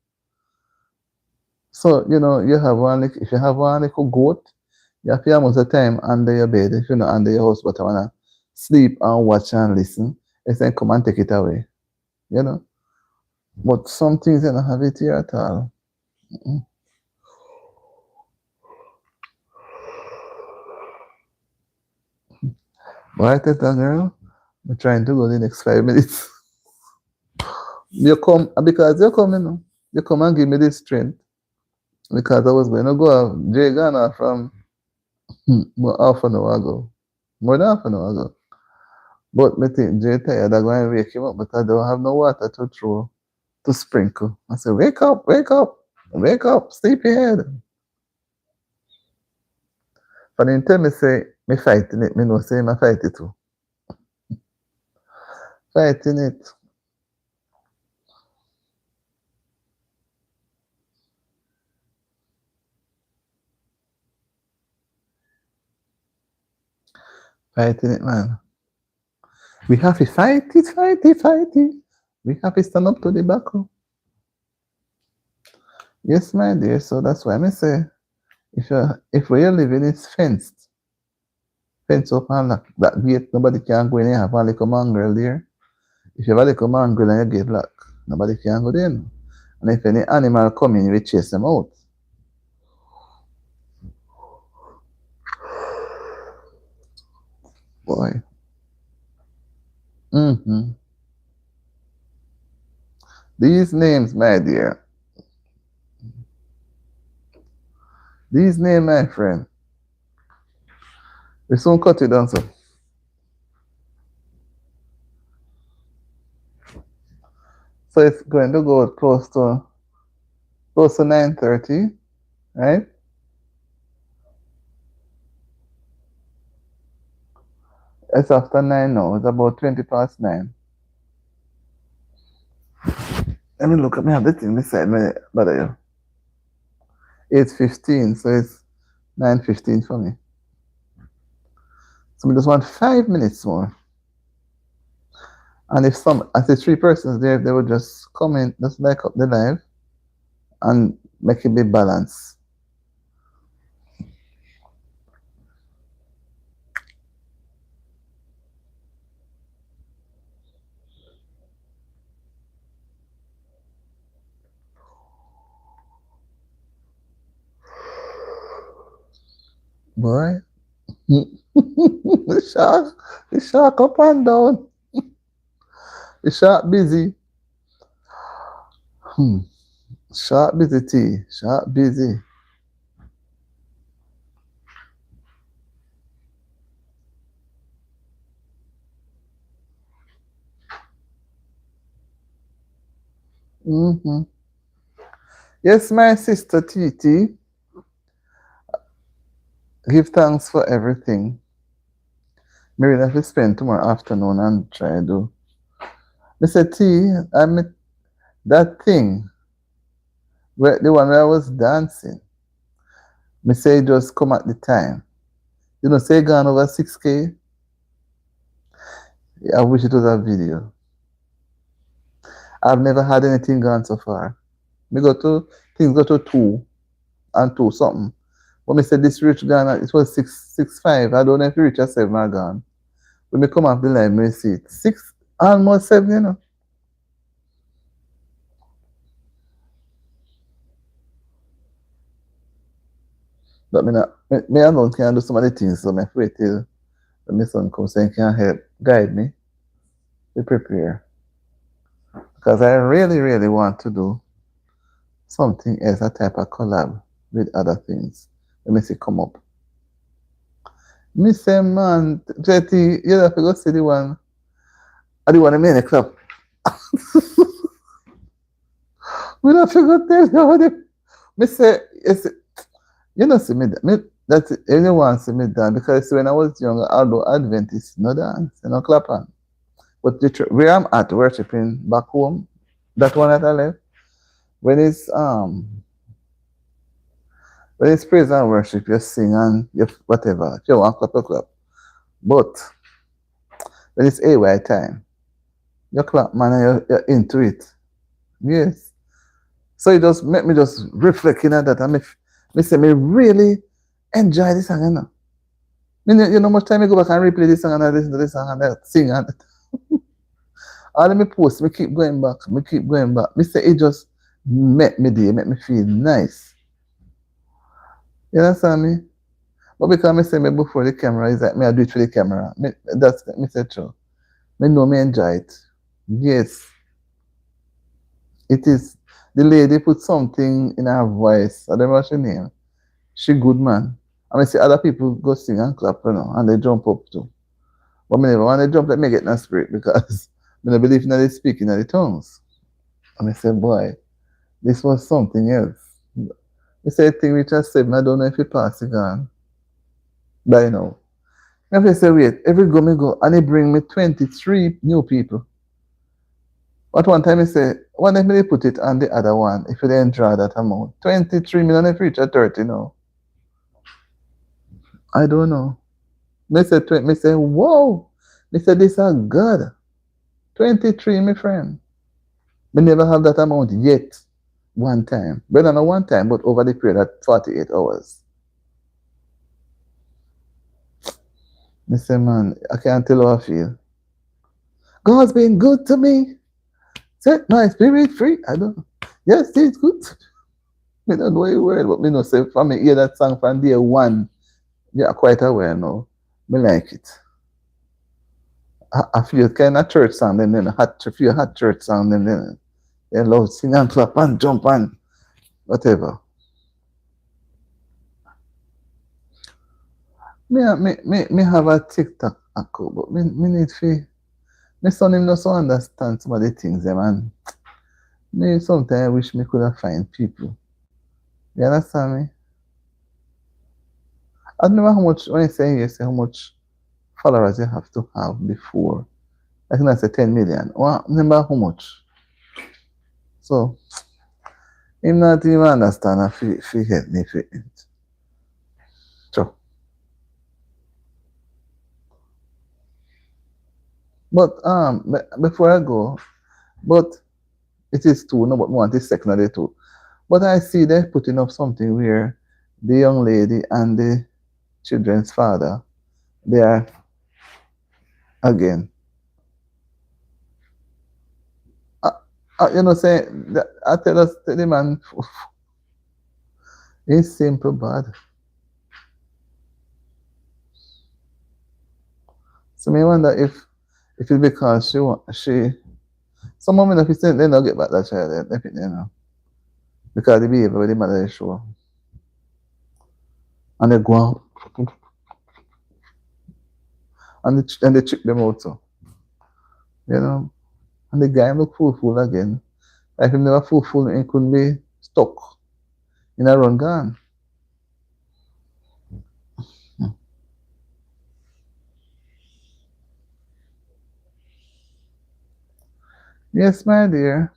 So you have if you have one little goat, you have to most of the time under your bed. If you're not under your house, but I wanna sleep and watch and listen, it's then come and take it away. You know. But some things you don't have it here at all. Mm-mm. Right, that girl? I'm trying to go the next 5 minutes. You come because you come, you come and give me the strength because I was going to go have Jay Ghana from more half an hour ago, more than half an hour ago. But me think Jay tired. I'm going to wake him up because I don't have no water to throw to sprinkle. I said, wake up, wake up, wake up, sleepyhead. But in time me say me fighting it, me know say me fight it too. Fighting it. Fighting it, man. We have to fight it, fight it, fight it. We have to stand up to the battle. Yes, my dear. So that's why I say if where you're living is fenced, fence up and lock that gate, nobody can go in and have a little mongrel there. If you have a little mongrel and your gate lock, nobody can go there. And if any animal come in, you will chase them out. Boy. Mm-hmm. These names, my dear. These names, my friend. We soon cut it down, so. So it's going to go close to 9:30, right? It's after 9 now. It's about 20 past 9. Let me look at me have the thing beside me, brother. 8:15, so it's 9:15 for me. So we just want 5 minutes more. And if I say 3 persons there, they would just come in, just like up the live and make it be balanced. boy. The shark up and down. The shark busy. Hmm. Shark busy tea. Shark busy. Mm-hmm. Yes, my sister Titi. Give thanks for everything. Me really have to spend tomorrow afternoon and try to do. Me say T, I mean that thing where the one where I was dancing. Me say just come at the time. You know, say gone over 6K. I wish it was a video. I've never had anything gone so far. Me go to things go to 2 and 2 something. But me say this reach gone, it was 665. I don't know if it reach a 7 or gone. When me come off the line, me see it. 6 almost 7, you know. But me alone can do some of the things, so me wait till when my son comes and can help guide me to prepare. Because I really, really want to do something else, a type of collab with other things. Let me see come up. Me say, man, JT, you have to go see the one. I the one that made a club. We don't forget to tell you how me say, yes, you know, see me, that's anyone see me dance because when I was younger, although Adventist, no dance, no clap on. But where I'm at worshiping back home, that one that I left, when it's praise and worship, you sing and you whatever. If you want clap, you clap. But when it's AY time, you clap, man, and you're into it. Yes. So it just make me just reflect in that and me say me really enjoy this song, you know. You know much time I go back and replay this song and I listen to this song and I sing and all me post, me keep going back, me keep going back. Me say it just make me day, make me feel nice. You understand me? But because me say me before the camera is like me I do it for the camera. That's me say true. Me know me enjoy it. Yes. It is the lady put something in her voice. I don't know what she name. She good man. I mean see other people go sing and clap, you know, and they jump up too. But me never want to jump let me get no spirit because I don't believe in the speaking of the tongues. And I said, boy, this was something else. I said thing which I said, I don't know if it passed it on. But you know. I say, wait, every go me go, and he bring me 23 new people. But one time he say, what if they put it on the other one if you didn't draw that amount? 23 million if you reach a 30 now. I don't know. Me say, whoa. Me say, this is good. 23, my friend. Me never have that amount yet. One time. But not one time, but over the period of 48 hours. Me say, man, I can't tell how I feel. God's been good to me. Set my spirit free. I don't know. Yes, it's good. Me don't know a word, but me know say from me hear that song from day one, yeah, quite aware now. Me like it. I feel kind of church song, then feel hot church song, then they love sing and clap and jump and whatever. Me have a TikTok account, but me need to. My son him not so understand some of the things them and me sometimes wish me could have find people. You understand me? I don't know how much when I say yes, how much followers you have to have before. I think that's a 10 million. Well, remember how much? So him not even understand if he help me for it. So but before I go, but it is two, no, but one is secondary two. But I see they putting up something where the young lady and the children's father, they are again. You know, say I tell the man, it's simple bad. So me wonder if it's because she some women if they don't get back that child, definitely, you know. Because the behavior with the mother is show. And they go out and they trick them out too. You know. And the guy look fool again. Like he never fool, he couldn't be stuck in a run gun. Yes, my dear.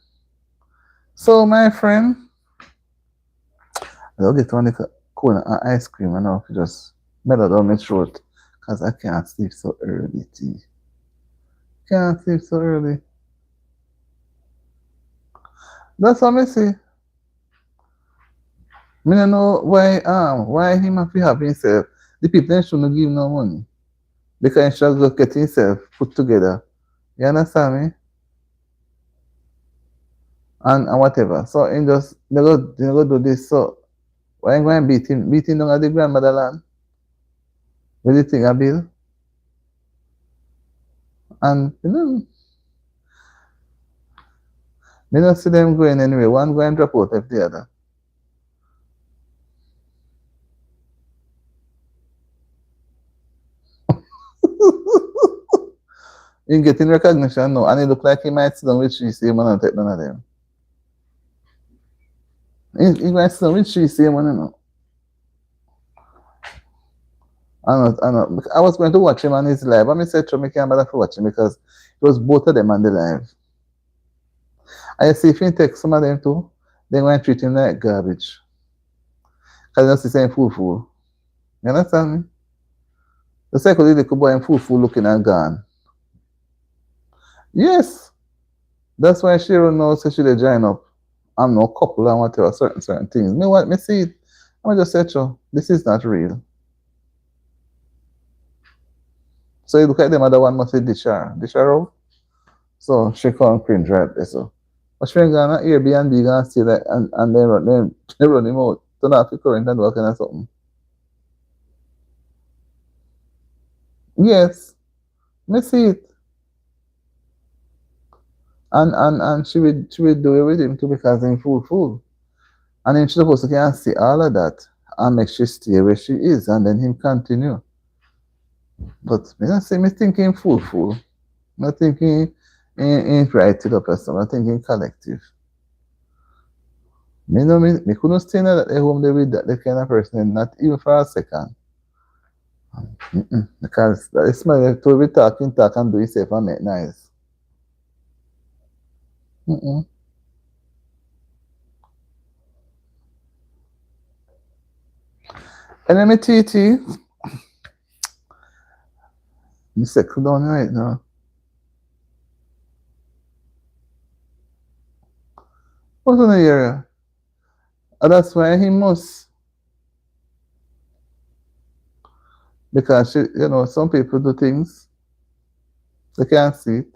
So, my friend, I'll get one cone and ice cream and I'll just mellow down my throat because I can't sleep so early, T. Can't sleep so early. That's what I say. Me don't know why him have to have himself. The people shouldn't give him no money. Because he should get himself put together. You understand me? And whatever. So he just they go do this. So why ain't going to beat him down at the grandmother land? What do you think, Bill? And you know, me not see them going anyway. One go and drop out of the other. He getting recognition now, and he look like he might sit down with three same and take none of them. He might sit down with three same one, you know. I know. I was going to watch him on his live, and I said to me, can't bother to watch him because it was both of them on the live. I see if he take some of them too, they're going to treat him like garbage. Because they're just saying fool. You understand me? The second little boy and fool looking and gone. Yes. That's why Cheryl knows so she they join up. I'm no couple and whatever, certain things. Me what me see it. I'm just say, this is not real. So you look at them other one must be dish her out. So she can't cringe right there. So but she ain't gonna Airbnb gonna stay there and then they run him out. Turn off the current and working or something. Yes. Me see it. And she would do it with him too because he's fool. And then she's supposed to can see all of that and make she stay where she is and then him continue. But me not say me thinking fool. Not thinking in right to the person, I'm thinking collective. Me couldn't stay in that home there with that kind of person, not even for a second. Because that is my to be talk and do yourself and make nice. And then me TT, me settle down right now. What's in the area? And that's why he must. Because some people do things, they can't see it.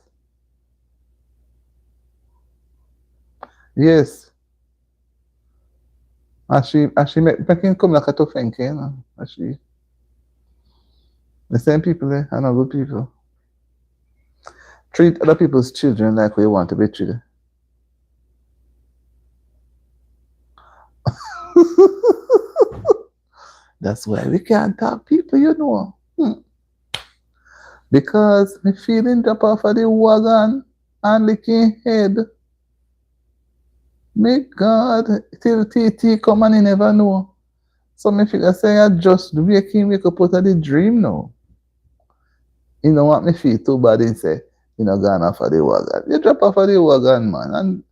Yes. And she make him come like a tough and she the same people there are not good people. Treat other people's children like we want to be treated. That's why we can't talk people. Because me feeling drop off of the wagon and licking head. May God, till TT come and he never know. So me figure say I just wake up out of the dream now. You know what me feel too bad and say, gone off of the wagon. You drop off of the wagon, man,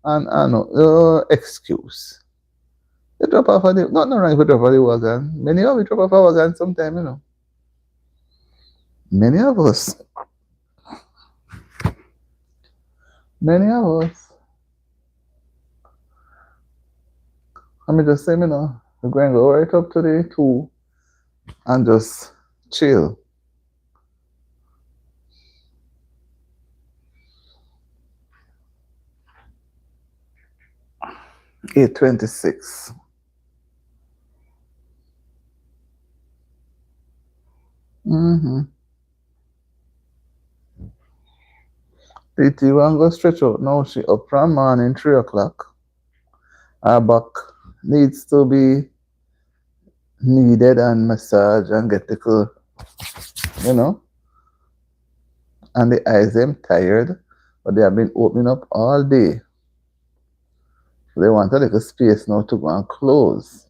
and I know, excuse. You drop off of the, not wrong if you drop off the wagon. Many of we drop off a wagon sometime. Many of us. Let me just say, we're going to go right up to the 2 and just chill. $8.26. PT one go stretch out now. She up from morning 3 o'clock. Her back needs to be kneaded and massaged and get the you know. And the eyes them tired, but they have been opening up all day. So they want a little space now to go and close.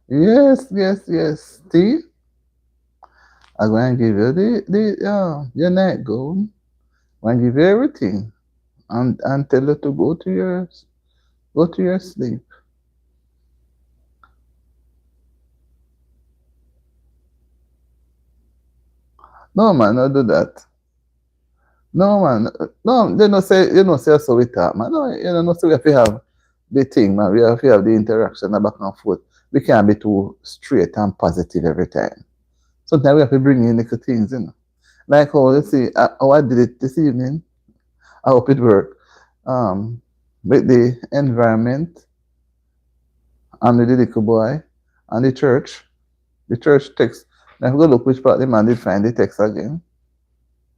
Yes, yes, yes. See, I'm going to give you your night gown. I'm going to give you everything and tell you to go to your sleep. No man, don't do that. No man, no, they don't say so we talk, man. No, you know, no say we have to have the thing, man. We have to have the interaction back and forth. We can't be too straight and positive every time. Sometimes we have to bring in little things, you know. Like how you see how I did it this evening. I hope it worked. Um, with the environment and the little boy and the church. The church text. Now if we go look which part the man did find the text again.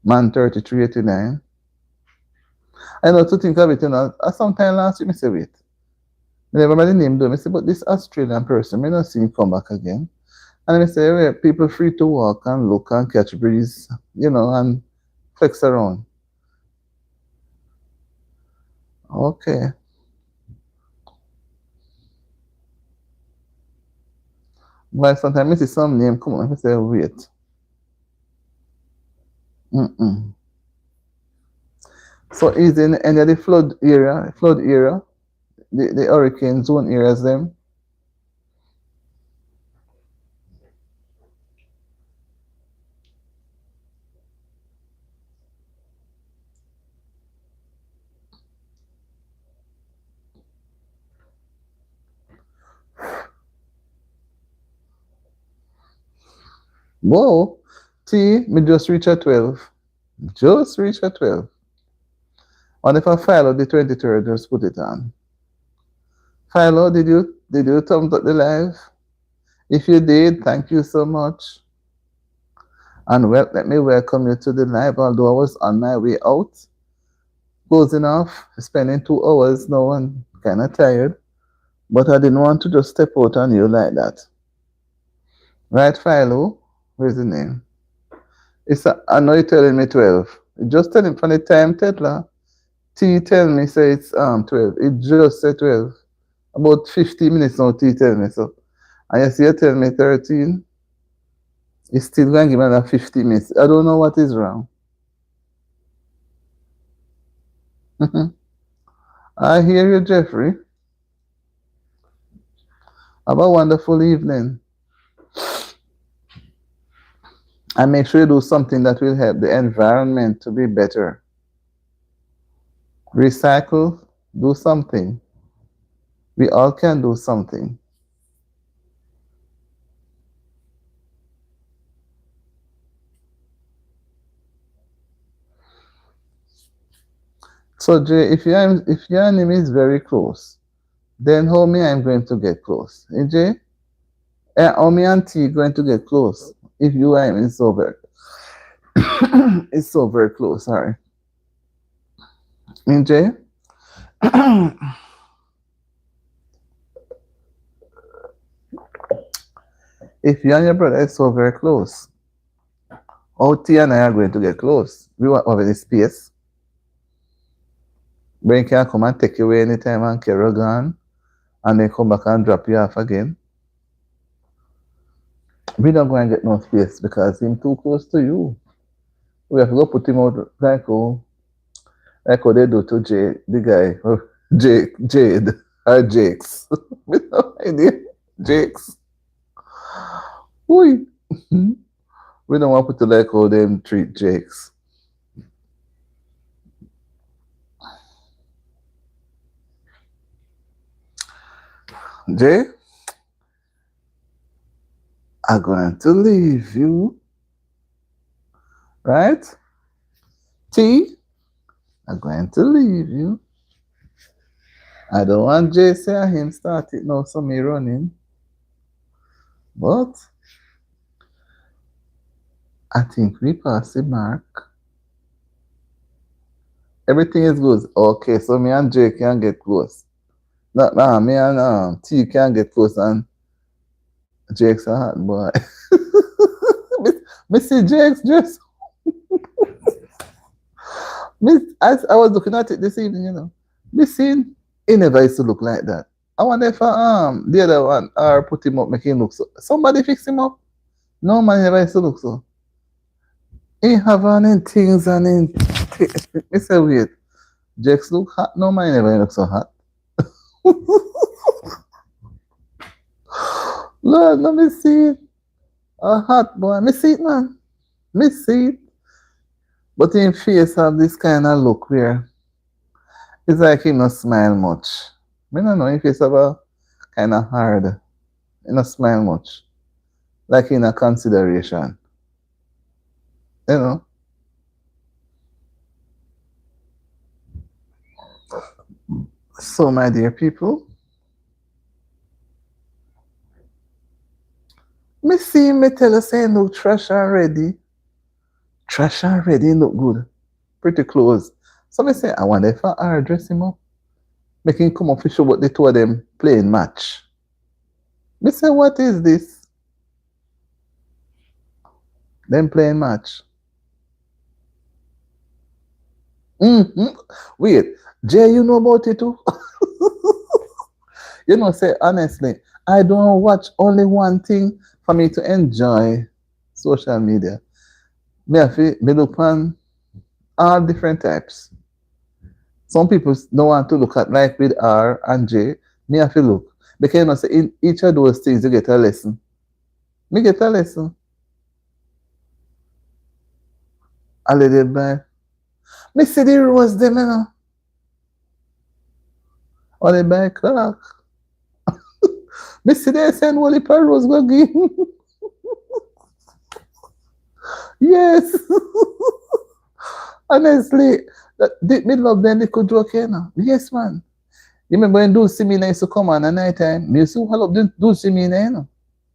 Man 3389. I know to think of it, you know. Sometime last week, I say, wait. I never mind the name though. I say, but this Australian person, I not see him come back again. And I say, well, people free to walk and look and catch breeze, you know, and flex around. Okay. But sometimes I see some name come on, I say, wait. Mm-mm. So is in any of the flood area, the hurricane zone areas them? Whoa. See, me just reach at 12. Just reach at 12. And if I file the 23rd, just put it on. Philo, did you thumbs up the live? If you did, thank you so much. And let me welcome you to the live, although I was on my way out. Closing off, spending 2 hours now and kind of tired. But I didn't want to just step out on you like that. Right, Philo? Where's the name? I know you're telling me 12. Just tell him from the time, Tetla. T tell me say it's 12. It just said 12. About 50 minutes now, T tell me so. And you see you tell me 13. It's still going to give me another 50 minutes. I don't know what is wrong. I hear you, Jeffrey. Have a wonderful evening. And make sure you do something that will help the environment to be better. Recycle, do something. We all can do something. So Jay, if your enemy is very close, then how me I'm going to get close? Jay? How me and T going to get close if you are is so very it's so very close, sorry. Jay? If you and your brother is so very close, how T and I are going to get close? We want over the space. Ben can come and take you away anytime and Carol gone and then come back and drop you off again. We don't go and get no space because he's too close to you. We have to go put him out like how they do to Jade, the guy, Jade, or Jakes. We no idea. Jakes. Oi. We don't want to put like how them treat Jakes. Jay, I'm going to leave you. Right? T, I'm going to leave you. I don't want Jay say him start it now, so me running. But I think we pass the mark. Everything is good. Okay, so me and Jay can get close. Nah, me and T can get close and Jake's a hot boy. me see Jake's just me as I was looking at it this evening, Me seen he never used to look like that. I wonder if the other one or put him up, make him look so. Somebody fix him up. No man never used to look so. He have on in things and in. Me say wait. Jake's look hot. No man never look so hot. Lord, let me see it. A hot boy. Me see it, man. Me see it. But in face have this kind of look where it's like he not smile much. Me don't know if it's have a kind of hard. He not smile much. Like in a consideration. You know? So, my dear people, me see me tell us saying look trash already. Trash already look good. Pretty close. So me say, I wonder if I dress him up. Make him come up to show what the two of them playing match. Me say, what is this? Them playing match. Mm-hmm. Wait, Jay, you know about it too? Say honestly, I don't watch only one thing for me to enjoy social media. Me look on all different types. Some people don't want to look at like with R and J. Me have to look. Because say in each of those things you get a lesson. Me get a lesson. I let it by. Me see the rose them, On the by clock. Me see they send Wally per rose go give. Yes. Honestly, me love them little joke, Yes, man. You remember when Dulce Mina used to come on at night time? Me used to love Dulce Mina,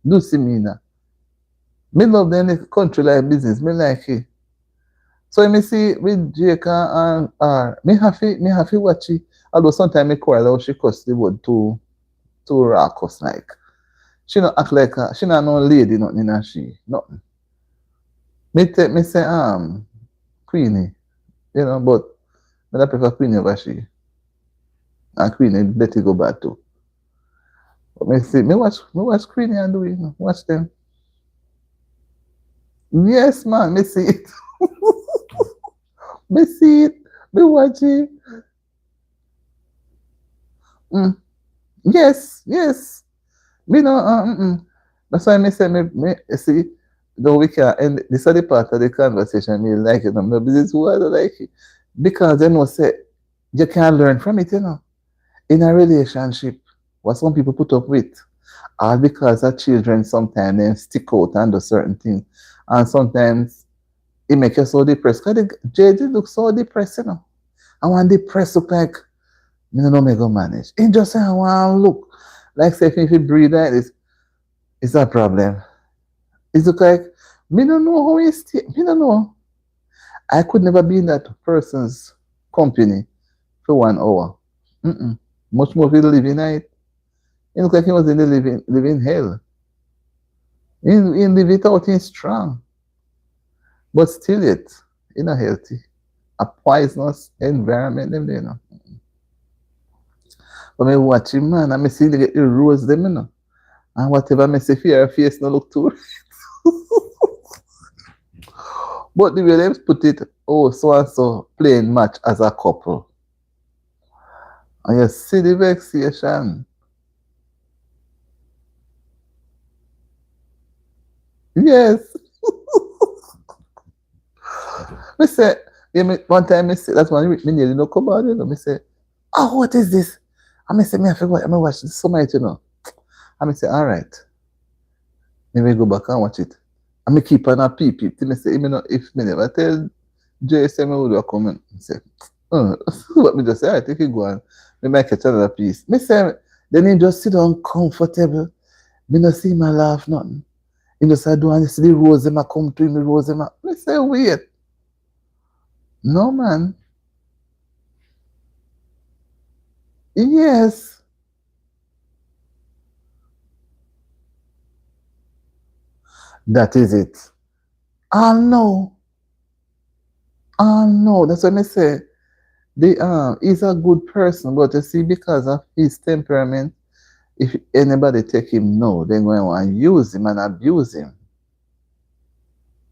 Dulce Mina. Me love them the country life business. Me like it. So me see with Jake and R, me have to watch it. Although sometimes me quarrel how she cuss the word too raucous like. She not act like she not no lady nothing in she. Nothing. Me say Queenie, but I prefer Queenie over she. And Queenie let it go bad too. But me watch Queenie and do it, watch them. Yes, man, me see it. Me see it. Me watch it. Yes. Me know. That's why me say me see. Though we can end this is the part of the conversation me like it. No business who I don't like it. Because say you can learn from it, In a relationship, what some people put up with, all because our children sometimes they stick out and do certain things. And sometimes it makes you so depressed. Because JD looks so depressed, I want depressed look like me no know me go manage. It just say I want to look. Like say if you breathe like this, it's a problem. It's look like me don't know how he stay. Me don't know. I could never be in that person's company for 1 hour. Much more for the living night. It look like he was in the living hell. He live it out in strong. But still yet, not healthy. A poisonous environment them there, But me watch him, man, and me see they get the rose them, And whatever me say for your face no look too. But the way they put it, so and so playing match as a couple. And you see the vexation. Yes. Me say, one time me say, that's one me nearly no come out, Me say, what is this? And me say, I forgot, I watch this so much, And me say, all right. Maybe go back and watch it. And me keep on a peep. Till me say, if me never tell Jay say me would come and say, what me just say, I think he go on. Me make catch another piece. Me say, then he just sit down comfortable. Me no see my laugh nothing. He just say, do and see the rose them a come to him, the rose them a. Me say, wait. No, man. Yes. That is it. I know. I know. That's what I say. He's a good person, but you see, because of his temperament, if anybody take him no, they're going to want to use him and abuse him.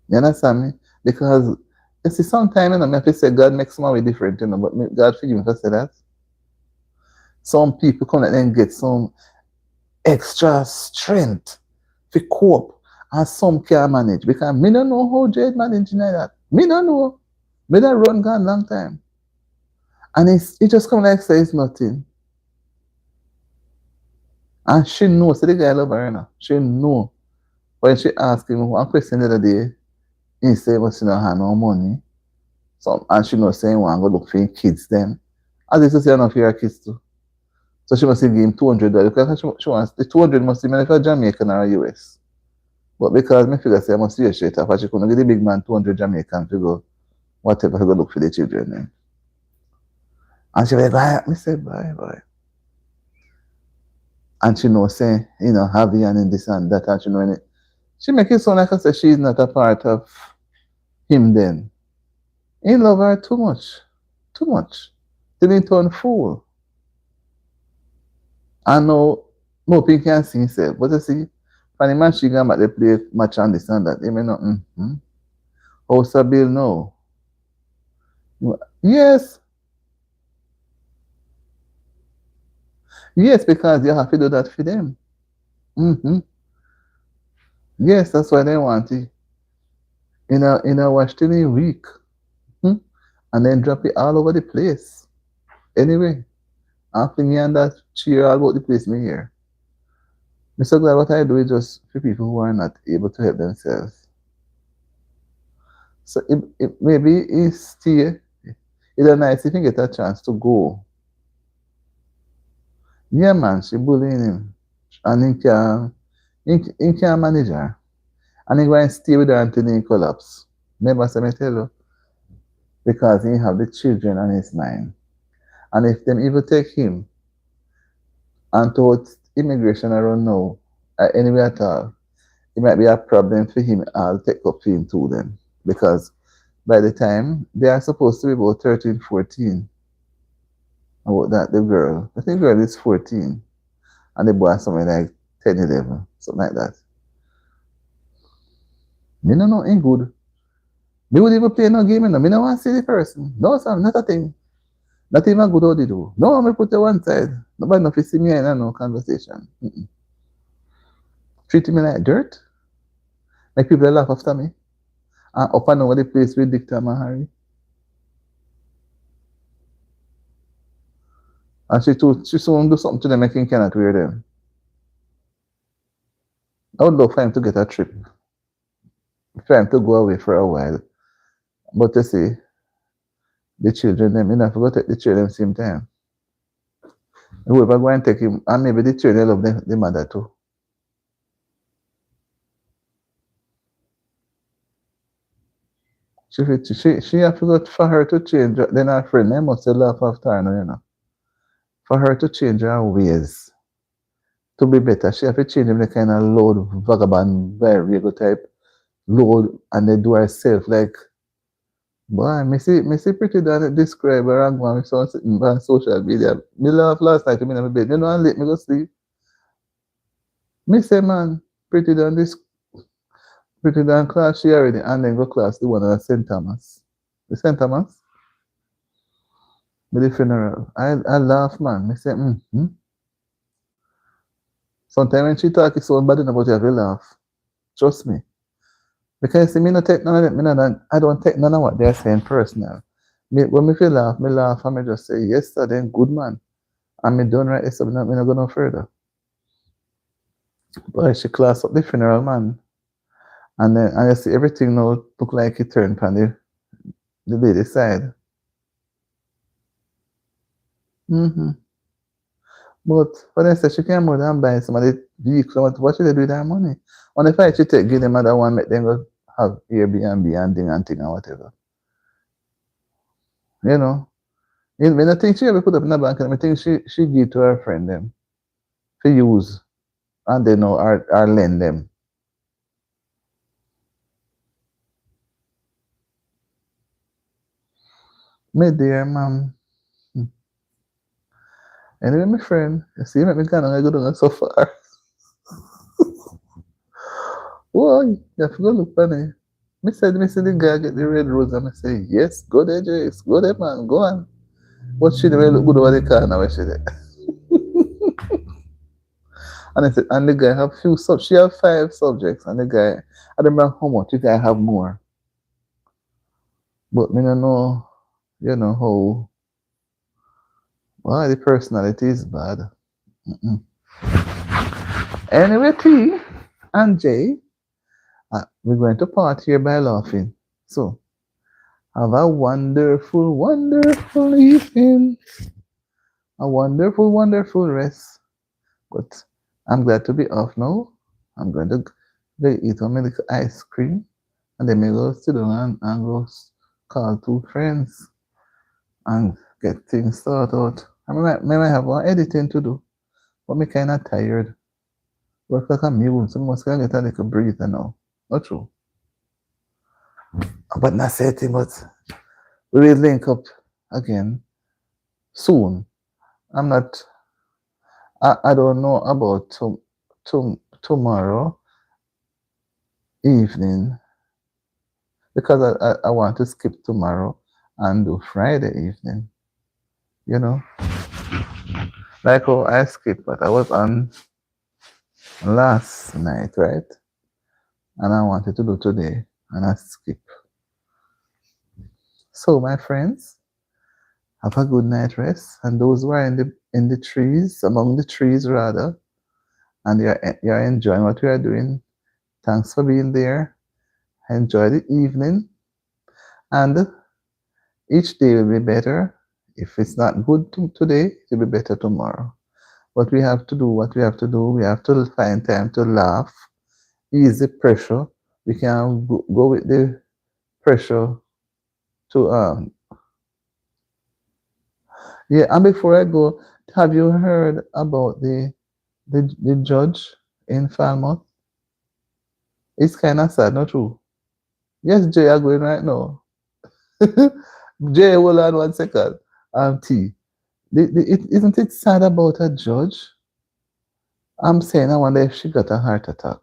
You understand me? Because you see, sometimes you know, me have to say God makes somebody different, you know, but God forgive me if I say that. Some people come and then get some extra strength to cope, and some can't manage. Because me don't know how Jade managing like that. Me don't know. Me don't run God long time. And it just come like say it's nothing. And she knows, so the guy love her, you know. She know. When she asked him one question the other day, he said, but she don't have no money. So, and she knows saying, want to go look for kids then. As if to say, I don't fear kids too. So she must give him $200 because she wants the 200 must be for Jamaican or US. But because me figure say I must be a straight up, she couldn't give the big man 200 Jamaican to go whatever to go look for the children then. And she was like, bye. Me say, bye, bye. And she know say, you know, Javi and this and that, and she know it. She make it sound like I say she's not a part of him then. He love her too much. Too much. Till he turn fool. I know Mopin can see himself. But you see, when the man she got back they play match and this and that, they may not how Sabil no. Yes. Yes, because you have to do that for them. Mm-hmm. Yes, that's why they want it. In a watch till a week. Hmm? And then drop it all over the place. Anyway, after me and that cheer all about the place me here. I'm so glad what I do is just for people who are not able to help themselves. So maybe it's still it's nice if you get a chance to go. Yeah man, she bullying him. And he can't manage her. And he going to stay with her until he collapse. Remember I tell you? Because he have the children on his mind. And if them even take him and towards immigration around now, anywhere at all, it might be a problem for him. I'll take up for him too then. Because by the time they are supposed to be about 13, 14, about that, the girl, I think the girl is 14, and the boy is somewhere like 10, 11, something like that. Me no know ain't good. Me would even play no game, no. Me no want to see the person. No, sir, not a thing. Not even good how they do. No, me put it one side. Nobody no see me in no conversation. Treat me like dirt. Make people laugh after me. And up and over the place with Dictor Mahari. And she soon do something to them making cannot wear them. I would love for him to get a trip. For him to go away for a while. But you see, the children them, you know, forgot to take the children same time. Whoever go and take him, and maybe the children love the mother too. She have to go for her to change. Then her friend, they must laugh after her, you know. For her to change her ways to be better, she have to change them the kind of load vagabond, very type load, and they do herself like, boy, me see pretty than describe her and go on social media. Me laugh last night, me in my bed. You know, and let me go sleep. Me say, man, pretty than this, pretty than class she already, and then go class the one at St. Thomas. The St. Thomas? With the funeral. I laugh, man. Me say, Sometimes when she talk, it's so bad about you have to laugh. Trust me. Because see, me not take none of it. I don't take none of what they're saying personal. When me feel me laugh, and me just say, yes, sir, then good man. And me done right, so me not go no further. But she class up the funeral, man. And then I see everything now look like it turned on the lady side. Mm-hmm. But when I say she can more than buy somebody vehicle, what should they do with that money? And if I should take give them other one, make them go have Airbnb and thing and whatever. You know. When I think she ever put up in the bank, I think she give to her friend them to use and they know or lend them. Me dear ma'am. Anyway, my friend, you see, make me kind of go down so far. Whoa, you have to go look funny. Me see the guy get the red rose and I say, yes, go there, Jace, go there, man, go on. But she the way look good over the car now, where she there. And I said, and the guy have few sub, she have 5 subjects, and the guy, I don't remember how much, the guy have more. But me don't know, you know, how, why the personality is bad. Mm-mm. Anyway, T and J, we're going to part here by laughing. So, have a wonderful, wonderful evening. A wonderful, wonderful rest. But I'm glad to be off now. I'm going to go eat my little ice cream. And then me go sit down and go call 2 friends and get things sorted out. I might have one editing to do, but me kind of tired. Work like a mule, so I must get a little breather now. Not true. But not say it, but we will link up again soon. I'm not, I don't know about tomorrow evening because I want to skip tomorrow and do Friday evening. You know, like how I skipped, but I was on last night, right? And I wanted to do today, and I skip. So, my friends, have a good night rest. And those who are in the trees, among the trees rather, and you're enjoying what we are doing, thanks for being there. Enjoy the evening, and each day will be better. If it's not good today, it will be better tomorrow. But we have to do what we have to do. We have to find time to laugh, ease the pressure. We can go with the pressure to yeah. And before I go, have you heard about the judge in Falmouth? It's kind of sad, not true? Yes, Jay, are going right now. Jay, hold on 1 second. T. Isn't it sad about a judge? I'm saying I wonder if she got a heart attack.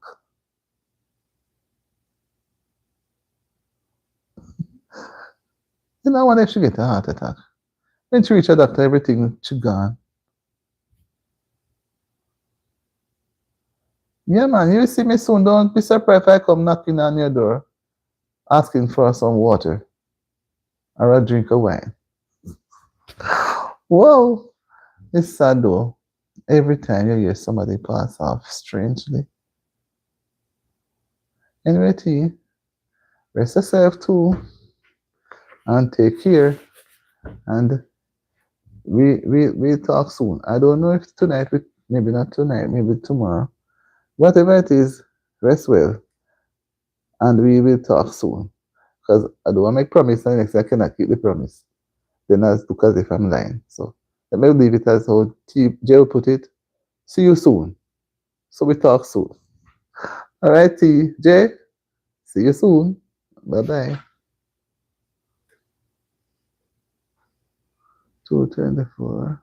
You know, I wonder if she get a heart attack. When she reach a doctor, everything she gone. Yeah, man, you see me soon. Don't be surprised if I come knocking on your door, asking for some water or a drink of wine. Whoa, it's sad though. Every time you hear somebody pass off strangely. Anyway, T, rest yourself too and take care. And we talk soon. I don't know if tonight, maybe not tonight, maybe tomorrow. Whatever it is, rest well. And we will talk soon. Because I don't want to make promise and next I cannot keep the promise. Then as look as if I'm lying. So let me leave it as how Jill put it. See you soon. So we talk soon. All right, T. J. See you soon. Bye bye. 224.